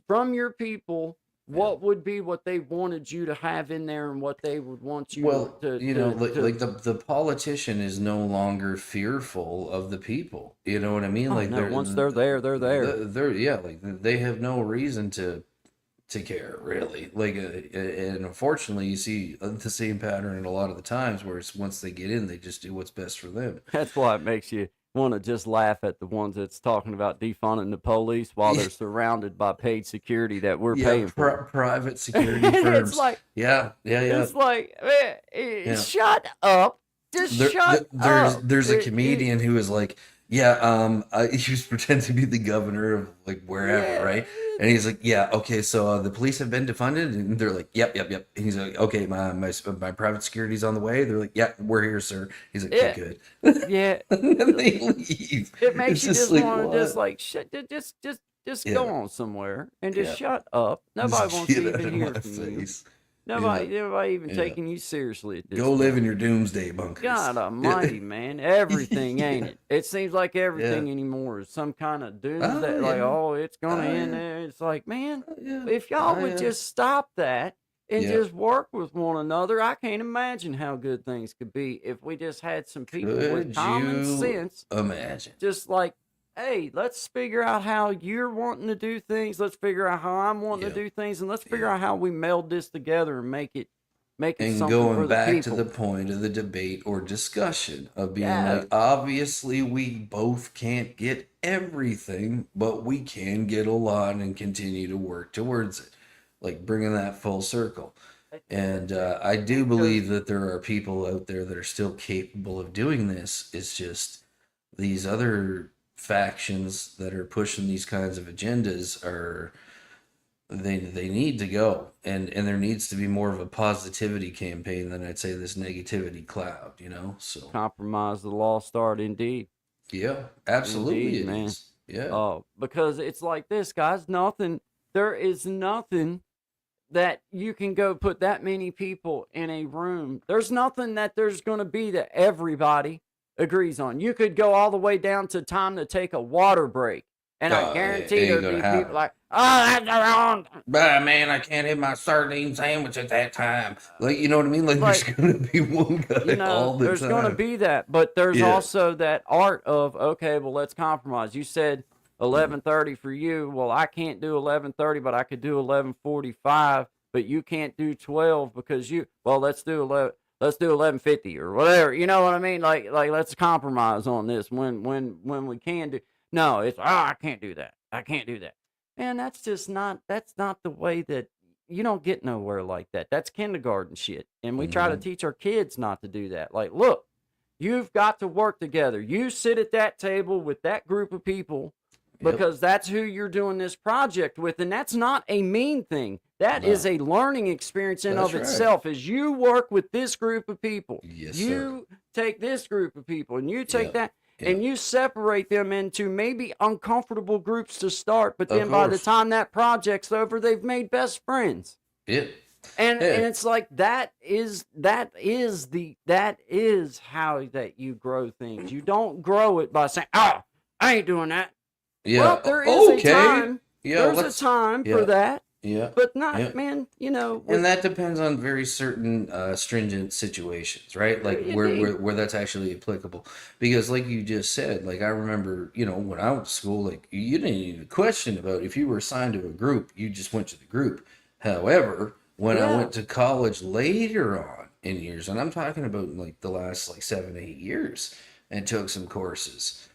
from your people, what would be what they wanted you to have in there, and what they would want you to the politician is no longer fearful of the people. You know what I mean? Once they're there, they're there. They have no reason to care, really. Like, and unfortunately, you see the same pattern a lot of the times, where it's once they get in, they just do what's best for them. That's why it makes you want to just laugh at the ones that's talking about defunding the police while they're surrounded by paid security that we're paying for. Private security firms. It's like, It's like, man, shut up. Shut up. There's a comedian who is like, he was pretending to be the governor of, like, wherever, right? And he's like, okay, so the police have been defunded, and they're like, yep. And he's like, okay, my private security's on the way. They're like, yeah, we're here, sir. He's like, okay, good. And then they leave. It makes you just want to just like, shit, just go on somewhere and just shut up. Nobody wants to even hear from you. Nobody even taking you seriously at this Go live in your doomsday bunkers. God almighty, man. Everything, ain't it? It seems like everything anymore is some kind of doomsday. It's going to end there. It's like, man, if y'all would just stop that and just work with one another, I can't imagine how good things could be if we just had some people with common sense. Imagine. Just like, hey, let's figure out how you're wanting to do things. Let's figure out how I'm wanting to do things, and let's figure out how we meld this together and make making And something for going the back to people. the point of the debate or discussion of being Yeah, like, obviously, we both can't get everything, but we can get a lot and continue to work towards it. Like bringing that full circle. And I do believe that there are people out there that are still capable of doing this. It's just these other factions that are pushing these kinds of agendas are they need to go, and there needs to be more of a positivity campaign than I'd say this negativity cloud, so compromise the lost art, indeed. yeah, absolutely Indeed, it man. is. Yeah. Because it's like this, guys. There is nothing that you can go put that many people in a room. There's nothing that there's going to be that everybody agrees on. You could go all the way down to time to take a water break. And I It guarantee ain't there'd gonna be people happen. like, oh, that's wrong. But man, I can't have my sardine sandwich at that time. Like, you know what I mean? Like, there's Like, gonna be one guy all the there's going to time. be that, but there's Yeah. also that art of, okay, well, let's compromise. You said 11:30 for you. Well, I can't do 11:30, but I could do 11:45, but you can't do 12 because let's do 11:50 or whatever. You know what I mean? Like let's compromise on this when we can do. No, it's, I can't do that. I can't do that. Man, that's not the way that you don't get nowhere like that. That's kindergarten shit. And we try to Mhm. teach our kids not to do that. Like, look, you've got to work together. You sit at that table with that group of people Yep. because that's who you're doing this project with. And that's not a mean thing. That is No. a learning experience in That's of right. itself. As you work with this group of people, Yes, you take this group of people and you take Yep. that. Yep. And you separate them into maybe uncomfortable groups to start, but Of then by the course. time that project's over, they've made best friends. Yep. And Yeah. it's like that is how that you grow things. You don't grow it by saying, "Oh, I ain't doing that." Yeah. Well, there is Okay. a time. Yeah. There's a time for that, Yeah. but not, Yeah. man. And that depends on very certain stringent situations, right? Like where that's actually applicable. Because like you just said, like I remember, when I went to school, like you didn't even question about if you were assigned to a group, you just went to the group. However, when I went to college later on in years, and I'm talking about like the last like 7, 8 years, and took some courses,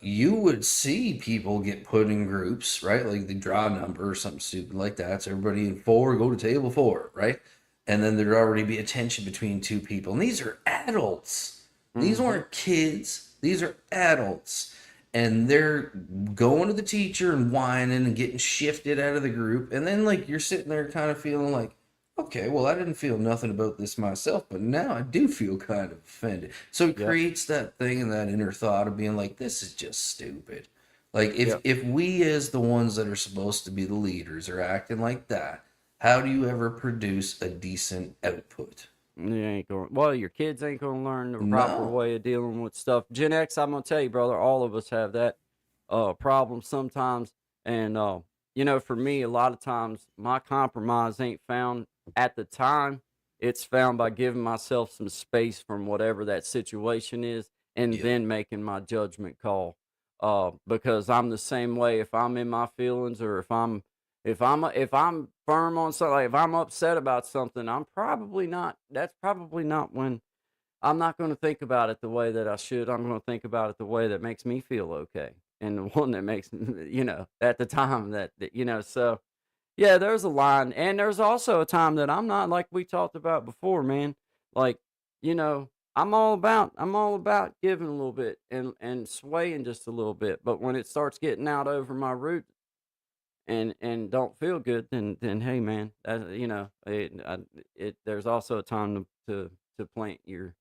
you would see people get put in groups, right? Like they draw a number or something stupid like that. So everybody in four, go to table four, right? And then there'd already be a tension between two people. And these are adults. These weren't kids. These are adults. And they're going to the teacher and whining and getting shifted out of the group. And then like you're sitting there kind of feeling like, okay, well, I didn't feel nothing about this myself, but now I do feel kind of offended. So it creates that thing and that inner thought of being like, this is just stupid. Like if we as the ones that are supposed to be the leaders are acting like that, how do you ever produce a decent output? You ain't going. Well, your kids ain't going to learn the proper No. way of dealing with stuff. Gen X, I'm going to tell you, brother. All of us have that problem sometimes, and for me, a lot of times my compromise ain't found at the time. It's found by giving myself some space from whatever that situation is, and then making my judgment call. Because I'm the same way. If I'm in my feelings, or if I'm firm on something, like if I'm upset about something, I'm probably not. That's probably not when I'm not going to think about it the way that I should. I'm going to think about it the way that makes me feel okay, and the one that makes at the time that. So yeah, there's a line, and there's also a time that I'm not, like we talked about before, man. Like I'm all about giving a little bit and swaying just a little bit, but when it starts getting out over my root and don't feel good, then hey, man, there's also a time to plant your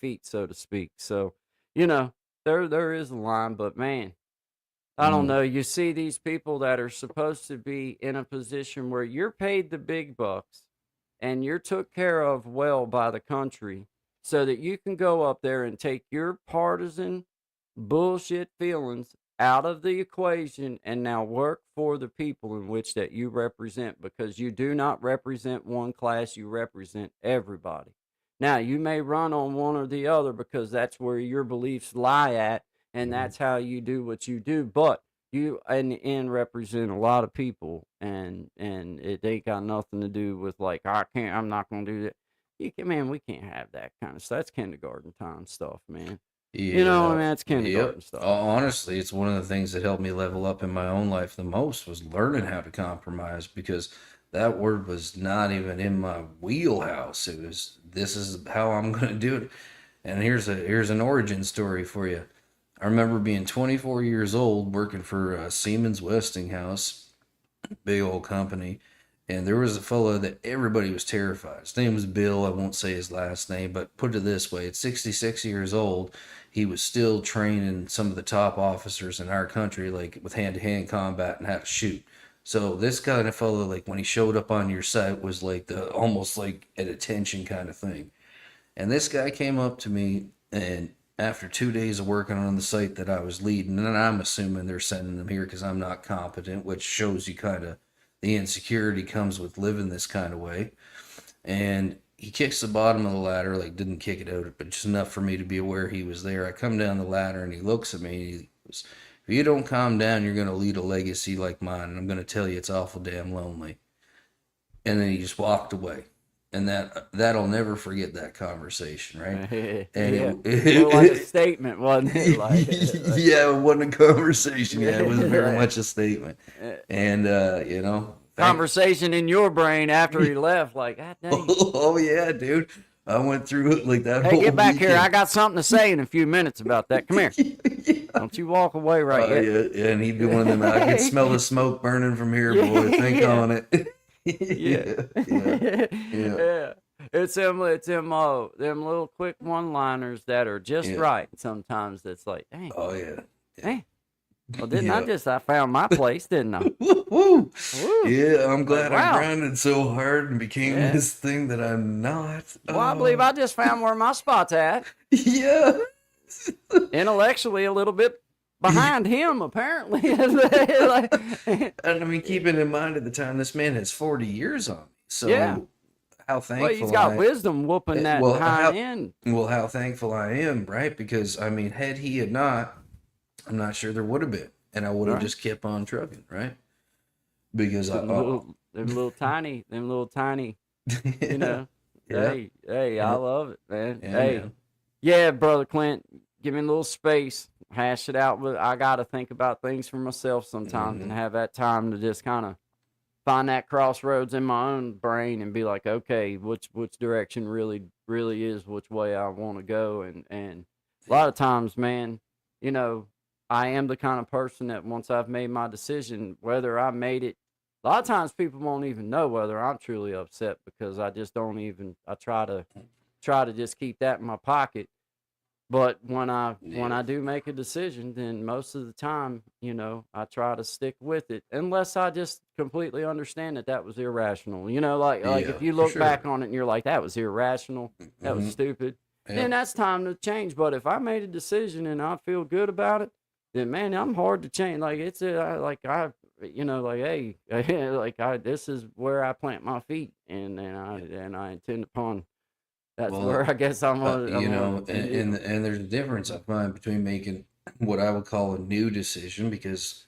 feet, so to speak. So, you know, there is a line, but man, I don't Mm. know. You see these people that are supposed to be in a position where you're paid the big bucks and you're took care of well by the country so that you can go up there and take your partisan bullshit feelings out of the equation and now work for the people in which that you represent, because you do not represent one class, you represent everybody. Now, you may run on one or the other because that's where your beliefs lie at, and Mhm. that's how you do what you do, but you in the end represent a lot of people, and it ain't got nothing to do with like I'm not gonna do that. Man, we can't have that kind of stuff. That's kindergarten time stuff, man. You know, I Yeah. mean, that's Yep. kindergarten stuff. Honestly, it's one of the things that helped me level up in my own life the most was learning how to compromise because that word was not even in my wheelhouse. It was this is how I'm going to do it. And here's an origin story for you. I remember being 24 years old working for Siemens Westinghouse, big old company, and there was a fellow that everybody was terrified. His name was Bill. I won't say his last name, but put it this way: at 66 years old, he was still training some of the top officers in our country, like with hand-to-hand combat and how to shoot. So this kind of fellow, like when he showed up on your site, was like the almost like at attention kind of thing. And this guy came up to me, and after 2 days of working on the site that I was leading, and I'm assuming they're sending them here because I'm not competent, which shows you kind of the insecurity comes with living this kind of way. And he kicks the bottom of the ladder, like didn't kick it out, but just enough for me to be aware he was there. I come down the ladder and he looks at me. And he goes, "If you don't calm down, you're going to lead a legacy like mine. And I'm going to tell you it's awful damn lonely." And then he just walked away. And that'll never forget that conversation, right? And yeah. Well, like a statement, wasn't it? Like, yeah, it wasn't a conversation. Yeah, it was very much a statement. And you know, conversation in your brain after he left, like, God dang. Oh yeah, dude. I went through it like that. Hey, whole get back weekend. here. I got something to say in a few minutes about that. Come here. Yeah. Don't you walk away right yet. Yeah, and he'd be one of them. I can smell the smoke burning from here, boy. Think on it. Yeah. It's them little quick one-liners that are just right. Sometimes that's like, dang. Oh yeah. Hey. Well, I found my place, didn't I? Woo. Yeah, I'm glad wow. I grinded so hard and became this thing that I'm not. Well, I believe I just found where my spot's at. Yeah. Intellectually, a little bit behind him, apparently. Like, and I mean, keeping in mind at the time, this man has 40 years on me. So how thankful he's got wisdom whooping that high end. Well, how thankful I am, right? Because, I mean, had he had not, I'm not sure there would have been. And I would have just kept on trucking, right? Because them little tiny, you know. Hey, I love it, man. Yeah, Brother Clint, give me a little space, hash it out. But I got to think about things for myself sometimes and have that time to just kind of find that crossroads in my own brain and be like, okay, which direction really is which way I want to go. And a lot of times, man, you know, I am the kind of person that once I've made my decision, whether I made it, a lot of times people won't even know whether I'm truly upset because I just don't even, I try to just keep that in my pocket. But when I do make a decision, then most of the time, you know, I try to stick with it unless I just completely understand that was irrational. You know, like if you look back on it and you're like, that was irrational, that was stupid, then that's time to change. But if I made a decision and I feel good about it, then man, I'm hard to change. Like this is where I plant my feet, and I intend upon. That's where I guess I'm on. And there's a difference I find between making what I would call a new decision because,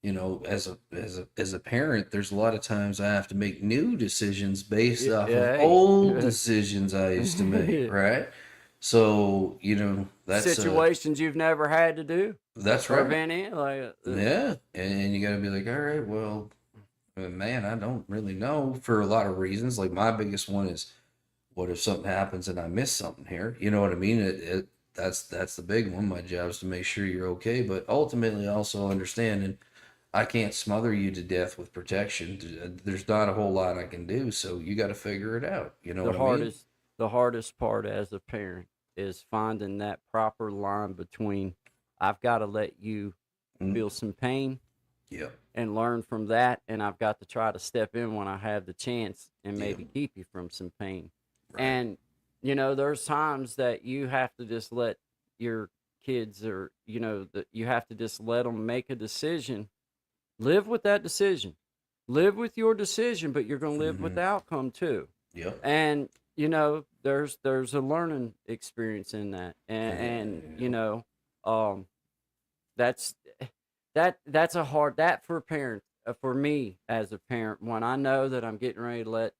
you know, as a parent, there's a lot of times I have to make new decisions based off of old decisions I used to make, right? So, you know, that's situations you've never had to do. That's right. Been in, and you got to be like, all right, well, man, I don't really know for a lot of reasons. Like my biggest one is, what if something happens and I miss something here? You know what I mean? That's the big one. My job is to make sure you're okay, but ultimately also understanding I can't smother you to death with protection. There's not a whole lot I can do, so you got to figure it out. You know what I mean? The hardest part as a parent is finding that proper line between I've got to let you feel some pain and learn from that, and I've got to try to step in when I have the chance and maybe keep you from some pain. Right. And, you know, there's times that you have to just let your kids or, you know, you have to just let them make a decision. Live with that decision. Live with your decision, but you're going to live with the outcome too. Yeah. And, you know, there's a learning experience in that. And you know, that's that's a hard, that for parents, for me as a parent, when I know that I'm getting ready to let,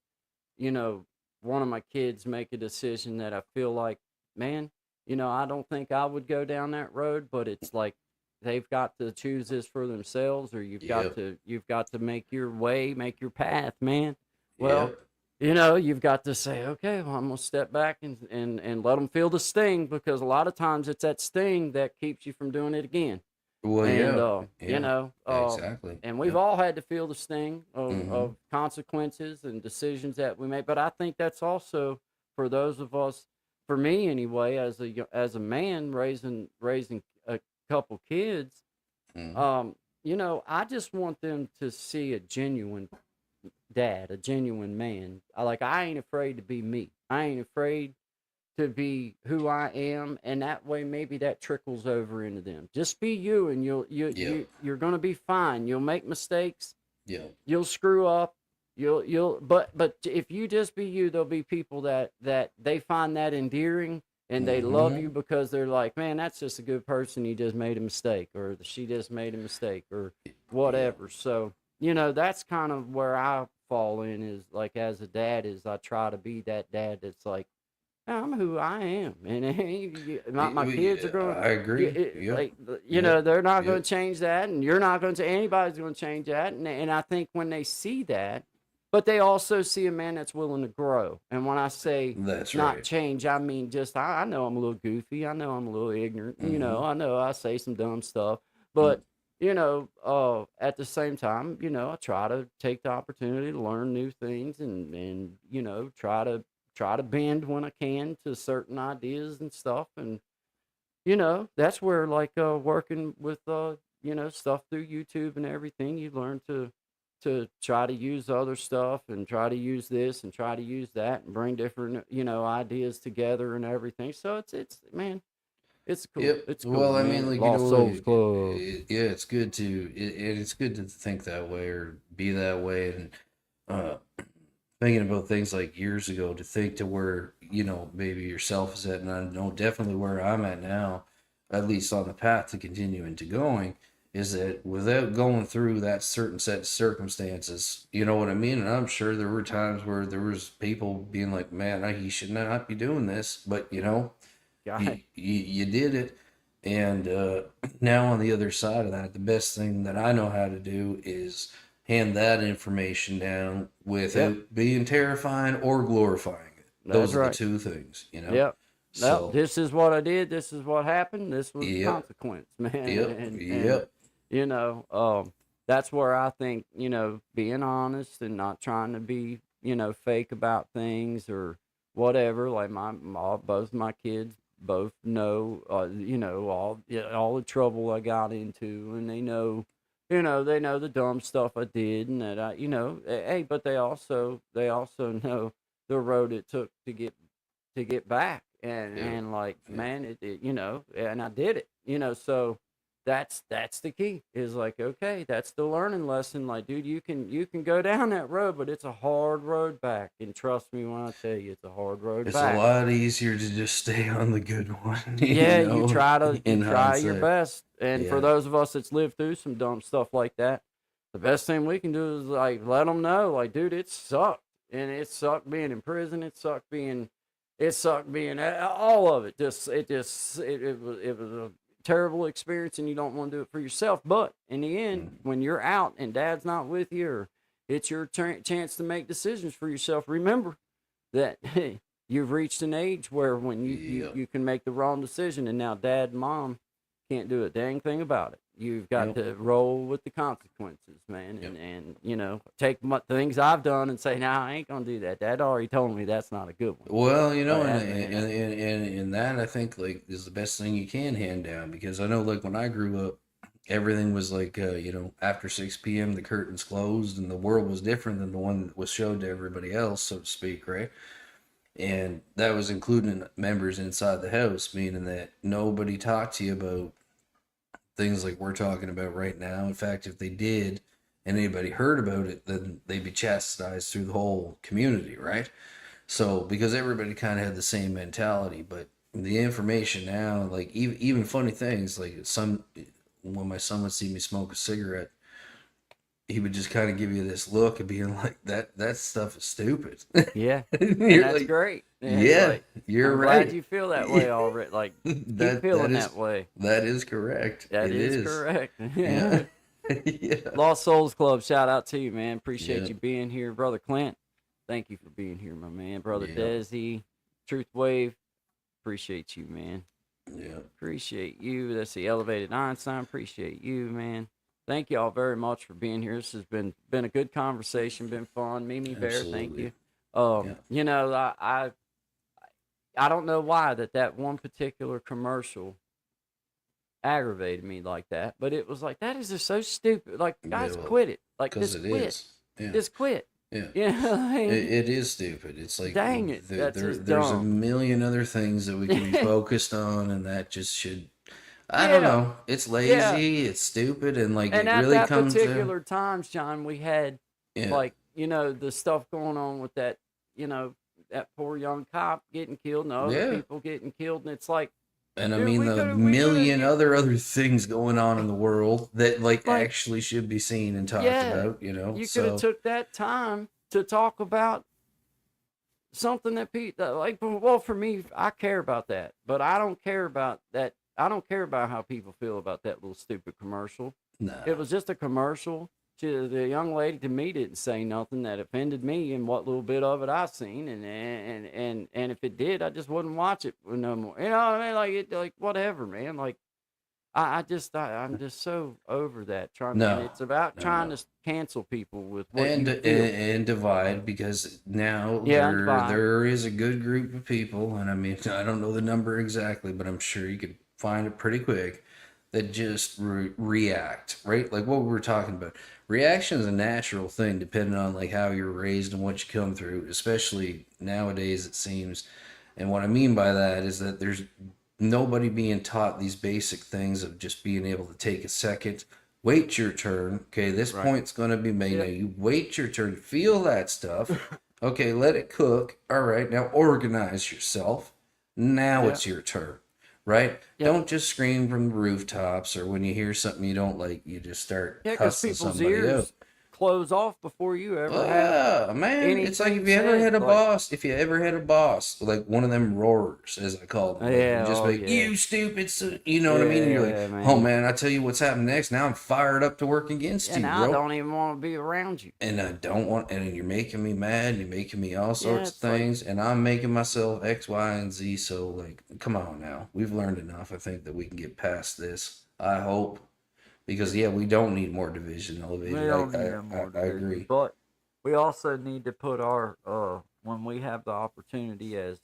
you know, one of my kids make a decision that I feel like, man, I don't think I would go down that road, but it's like they've got to choose this for themselves, or Yep. you've got to make your way, make your path, man. Well, Yep. you've got to say, okay, well, I'm gonna step back and let them feel the sting, because a lot of times it's that sting that keeps you from doing it again. Well, And yeah. Yeah. Exactly. and we've Yep. all had to feel the sting Mm-hmm. of consequences and decisions that we make. But I think that's also for those of us, for me anyway, as a man raising a couple kids. Mm-hmm. I just want them to see a genuine dad, a genuine man. I ain't afraid to be me. I ain't afraid to be who I am, and that way maybe that trickles over into them. Just be you, and Yep. you're gonna be fine. You'll make mistakes, Yep. you'll screw up, but if you just be you, there'll be people that they find that endearing, and they love Mm-hmm. you because they're like, man, that's just a good person. He just made a mistake, or she just made a mistake, or Yep. whatever. So that's kind of where I fall in, is like, as a dad, is I try to be that dad that's like, I'm who I am, and my kids are going. I agree. Yep. Like, Yep. they're not going Yep. to change that, and you're not going to. Anybody's going to change that, and I think when they see that, but they also see a man that's willing to grow. And when I say That's not right. change, I mean just I know I'm a little goofy. I know I'm a little ignorant. Mm-hmm. I know I say some dumb stuff, Mm. but at the same time, I try to take the opportunity to learn new things, and try to bend when I can to certain ideas and stuff. And that's where, like, working with stuff through YouTube and everything, you learn to try to use other stuff, and try to use this and try to use that, and bring different ideas together and everything. So it's man, it's cool. Yep. It's cool, Well, I man. mean, like, Lost Souls Club. yeah, it's good to think that way or be that way. And uh, thinking about things like years ago, to think to where, maybe yourself is at, and I know definitely where I'm at now, at least on the path to continuing to going, is that without going through that certain set of circumstances, you know what I mean? And I'm sure there were times where there was people being like, man, he should not be doing this, but God. you did it. And now on the other side of that, the best thing that I know how to do is hand that information down Yep, without being terrifying or glorifying it. that's Those are the right. two things. Yep. Well, So, this is what I did. This is what happened. This was the yep, consequence, man. yep, And yep, you know, that's where I think, being honest and not trying to be, fake about things or whatever. Like, both my kids both know, all the trouble I got into, and they know the dumb stuff I did, and that hey, but they also know the road it took to get back, and yep, like, yep. man, and I did it, so that's the key, is like, okay, that's the learning lesson. Like, dude, you can go down that road, but it's a hard road back, and trust me when I tell you, it's a hard road It's a back. lot easier to just stay on the good one, Yeah, you try to you in try your hindsight. best, and for Yeah, those of us that's lived through some dumb stuff like that, the best thing we can do is, like, let them know, like, dude, it sucked, and it sucked being in prison, it sucked being all of it. It was a terrible experience, and you don't want to do it for yourself. But in the end, mm, when you're out and dad's not with you, or it's your chance to make decisions for yourself, remember that you've reached an age where when you, you, yep, you can make the wrong decision, and now dad and mom can't do a dang thing about it. You've got yep, to roll with the consequences, man, yep. and take things I've done and say, "Nah, I ain't gonna do that. Dad already told me that's not a good one." Well, and And that I think like is the best thing you can hand down, because I know like when I grew up, everything was like after 6 p.m. the curtains closed and the world was different than the one that was showed to everybody else, so to speak, right? And that was including members inside the house, meaning that nobody talked to you about things like we're talking about right now. In fact, if they did and anybody heard about it, then they'd be chastised through the whole community, right? So because everybody kind of had the same mentality, but the information now, like even funny things, like when my son would see me smoke a cigarette, he would just kind of give you this look and being like, that stuff is stupid. Yeah. And And that's like, great. yeah, Like, you're I'm right. glad you feel that way already. Like, keep feeling that way. That is correct. That It is is. correct. Yeah. Yeah. Lost Souls Club, shout out to you, man. Appreciate Yeah. you being here. Brother Clint, thank you for being here, my man. Brother Yeah. Desi, Truth Wave, appreciate you, man. Yeah. Appreciate you. That's the Elevated Einstein. Appreciate you, man. Thank you all very much for being here. This has been a good conversation, been fun. Mimi Bear, thank you. You know, I don't know why that one particular commercial aggravated me like that, but it was like, that is just so stupid. Like, guys, quit it. Like, just quit. Yeah. Just quit. Yeah. Yeah. It is stupid. It's like, dang it. That's just there's a dumb. million other things that we can be focused on, and that just should. I don't know. It's lazy. It's stupid, and like and it at really that comes particular times, John, we had like, you know, the stuff going on with that, you know, that poor young cop getting killed and other people getting killed, and it's like, and I mean the million other things going on in the world that like actually should be seen and talked about, you know. You could have took that time to talk about something that people like. Well, for me, I care about that, but I don't care about that. I don't care about how people feel about that little stupid commercial. Nah. It was just a commercial. The young lady to me didn't say nothing that offended me in what little bit of it I seen, and if it did, I just wouldn't watch it no more. You know what I mean? Like whatever, man. Like I'm just so over that. And it's about trying to cancel people with what you feel. And divide, because now there is a good group of people, and I mean, I don't know the number exactly, but I'm sure you could find it pretty quick, that just react, right? Like what we were talking about. Reaction is a natural thing depending on like how you're raised and what you come through, especially nowadays, it seems. And what I mean by that is that there's nobody being taught these basic things of just being able to take a second, wait your turn. Okay, this point's going to be made. Now you wait your turn, feel that stuff. Okay, let it cook. All right, now organize yourself. Now it's your turn. Right? Yep. Don't just scream from the rooftops, or when you hear something you don't like, you just start cussing somebody out. Close off before you ever have man. It's like if you ever had a boss, like one of them roarers, as I call them. Like, just like, you stupid, you know what I mean? And you're like, man. Oh man, I tell you what's happening next. Now I'm fired up to work against you, bro. I don't even want to be around you. And I don't want, and you're making me mad, you're making me all sorts of things, and I'm making myself X, Y, and Z. So like, come on now. We've learned enough. I think that we can get past this. I hope. Because we don't need more division elevated. I agree. But we also need to put our when we have the opportunity as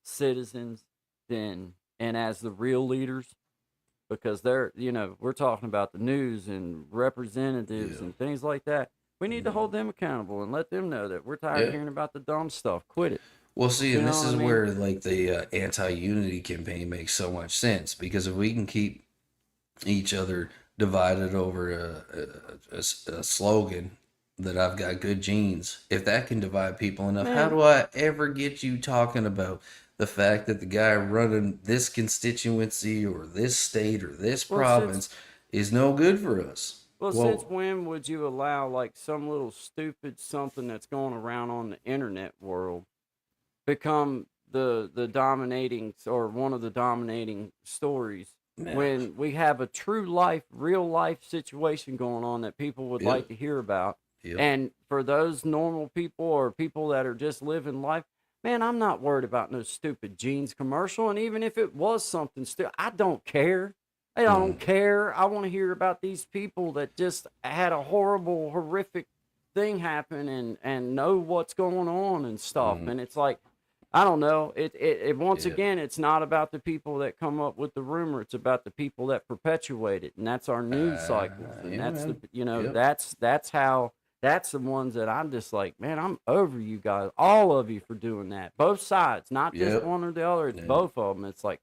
citizens, and as the real leaders, because they're, you know, we're talking about the news and representatives and things like that. We need to hold them accountable and let them know that we're tired of hearing about the dumb stuff. Quit it. Well, see, and this is where like the anti-unity campaign makes so much sense, because if we can keep each other divided over a slogan that I've got good genes, if that can divide people enough, how do I ever get you talking about the fact that the guy running this constituency or this state or this province is no good for us? Well, since when would you allow like some little stupid something that's going around on the internet world become the dominating, or one of the dominating stories? When we have a true life, real life situation going on that people would like to hear about. And for those normal people or people that are just living life, man, I'm not worried about no stupid jeans commercial. And even if it was something stupid, I don't care. I don't care. I want to hear about these people that just had a horrible, horrific thing happen and know what's going on and stuff. And it's like, I don't know. It once again, it's not about the people that come up with the rumor. It's about the people that perpetuate it, and that's our news cycles. And that's the, you know, that's the ones that I'm just like, man, I'm over you guys, all of you, for doing that. Both sides, not just one or the other. It's both of them. It's like,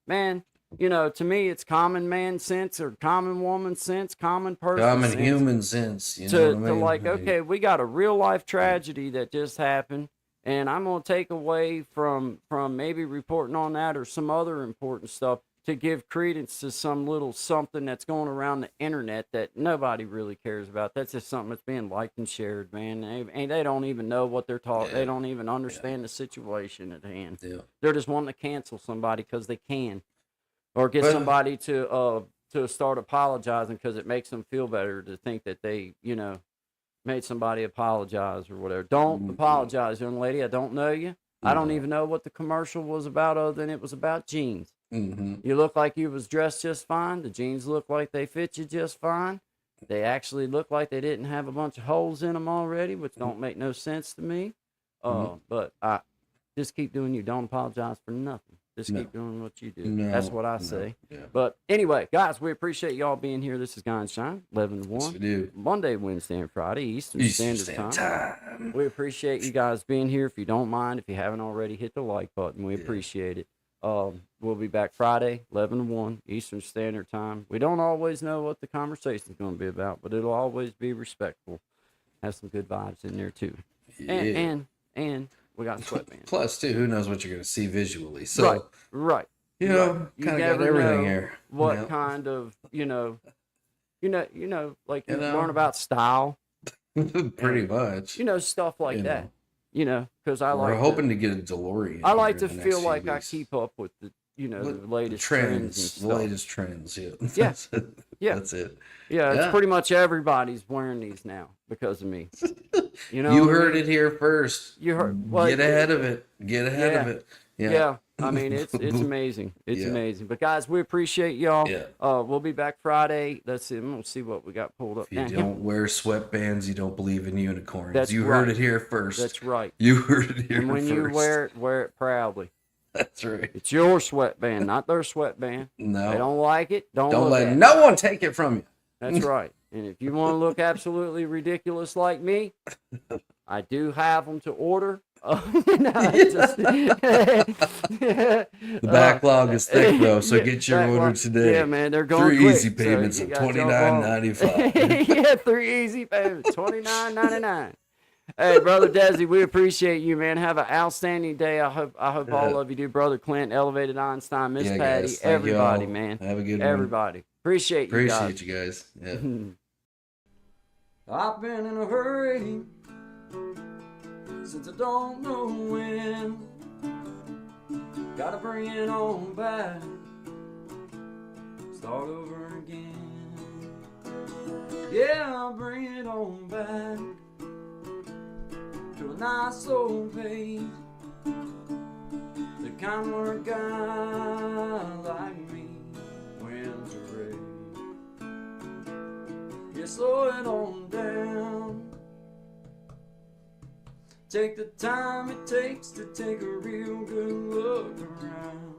man, you know, to me, it's common man sense or common woman sense, common person common sense, human sense. You know what I mean? To like, okay, we got a real life tragedy that just happened. And I'm going to take away from maybe reporting on that or some other important stuff to give credence to some little something that's going around the internet that nobody really cares about. That's just something that's being liked and shared, man. And they don't even know what they're talking. They don't even understand the situation at hand. Yeah. They're just wanting to cancel somebody because they can, or get somebody to start apologizing because it makes them feel better to think that they, made somebody apologize or whatever. Don't apologize, young lady. I don't know you. I don't even know what the commercial was about other than it was about jeans. You look like you was dressed just fine. The jeans look like they fit you just fine. They actually look like they didn't have a bunch of holes in them already, which don't make no sense to me. But I just keep doing you. Don't apologize for nothing. Just keep doing what you do. That's what I say. Yeah. But anyway, guys, we appreciate y'all being here. This is Guy and Shine, 11 to 1. Yes, we do. Monday, Wednesday, and Friday, Eastern Standard Time. We appreciate you guys being here. If you don't mind, if you haven't already, hit the like button. We appreciate it. We'll be back Friday, 11 to 1, Eastern Standard Time. We don't always know what the conversation is going to be about, but it'll always be respectful. Have some good vibes in there, too. Yeah. And we got sweatbands. Plus, too, who knows what you're going to see visually. So, right. You know, kind of got everything here. What kind of, like you learn about style. Pretty much. Stuff like that. Because we're hoping to get a DeLorean. I like to feel like I keep up with the latest trends and stuff. The latest trends, yeah. That's it. Yeah, it's pretty much everybody's wearing these now because of me. You heard it here first. You heard. Get ahead of it. Get ahead of it. Yeah. I mean, it's amazing. It's amazing. But guys, we appreciate y'all. Yeah. We'll be back Friday. Let's see. I'm gonna see what we got pulled up. If you don't wear sweatbands, you don't believe in unicorns. You heard it here first. That's right. You heard it here first. And when you wear it proudly. That's right. It's your sweatband, not their sweatband. No. They don't like it. Don't let no one take it from you. That's right. And if you want to look absolutely ridiculous like me, I do have them to order. The backlog is thick though, so get your order today. Yeah, man, they're going 3 easy payments of $29.95. Yeah, 3 easy payments, $29.99. Hey, brother Desi, we appreciate you, man. Have an outstanding day. I hope all of you do. Brother Clint, Elevated Einstein, Miss Patty, everybody, man. Have a good one. Everybody. Appreciate you guys. Appreciate you guys. Yeah. I've been in a hurry since I don't know when. Gotta bring it on back. Start over again. Yeah, I'll bring it on back to a nice old page. The kind where a guy like me wins a race. Yeah, slow it on down. Take the time it takes to take a real good look around.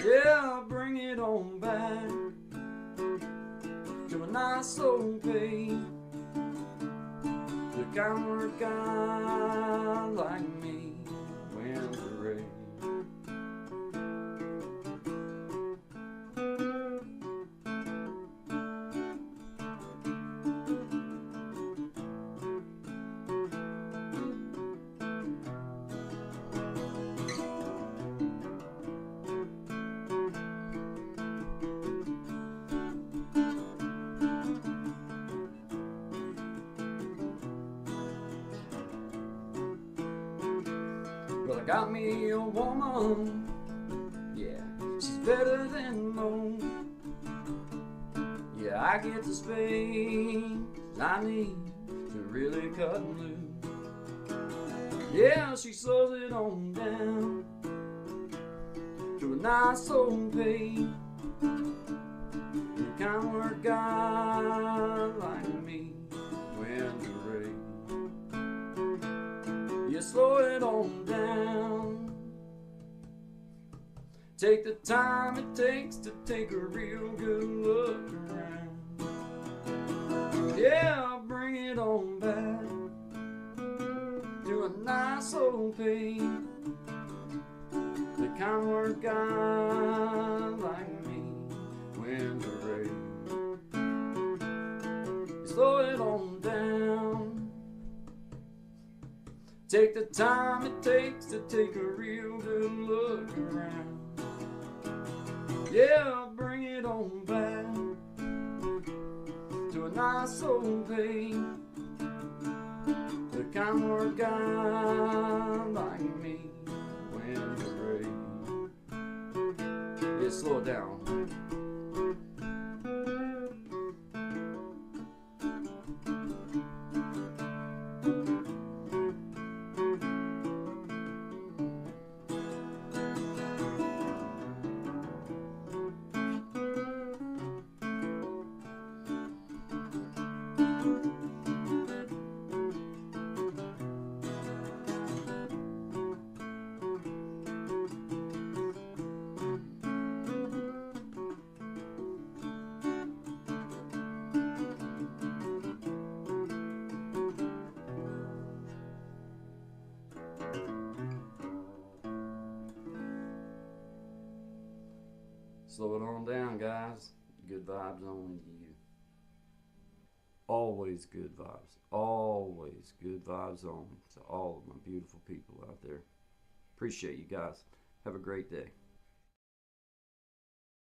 Yeah, I'll bring it on back to a nice old page. The kind where a guy like me wins the race. Got me a woman, yeah, she's better than most. Yeah, I get the space I need to really cut and loose. Yeah, she slows it on down to a nice old pace. The kind where a guy like me wins the race. You slow it on down. Take the time it takes to take a real good look around. Yeah, I'll bring it on back to a nice old page. The kind where a guy like me wins a race. You slow it on down. Take the time it takes to take a real good look around. Yeah, bring it on back to a nice old day. The kind word guy like me when you're ready. Yeah, slow it down. Slow it on down, guys. Good vibes only to you. Always good vibes. Always good vibes only to all of my beautiful people out there. Appreciate you guys. Have a great day.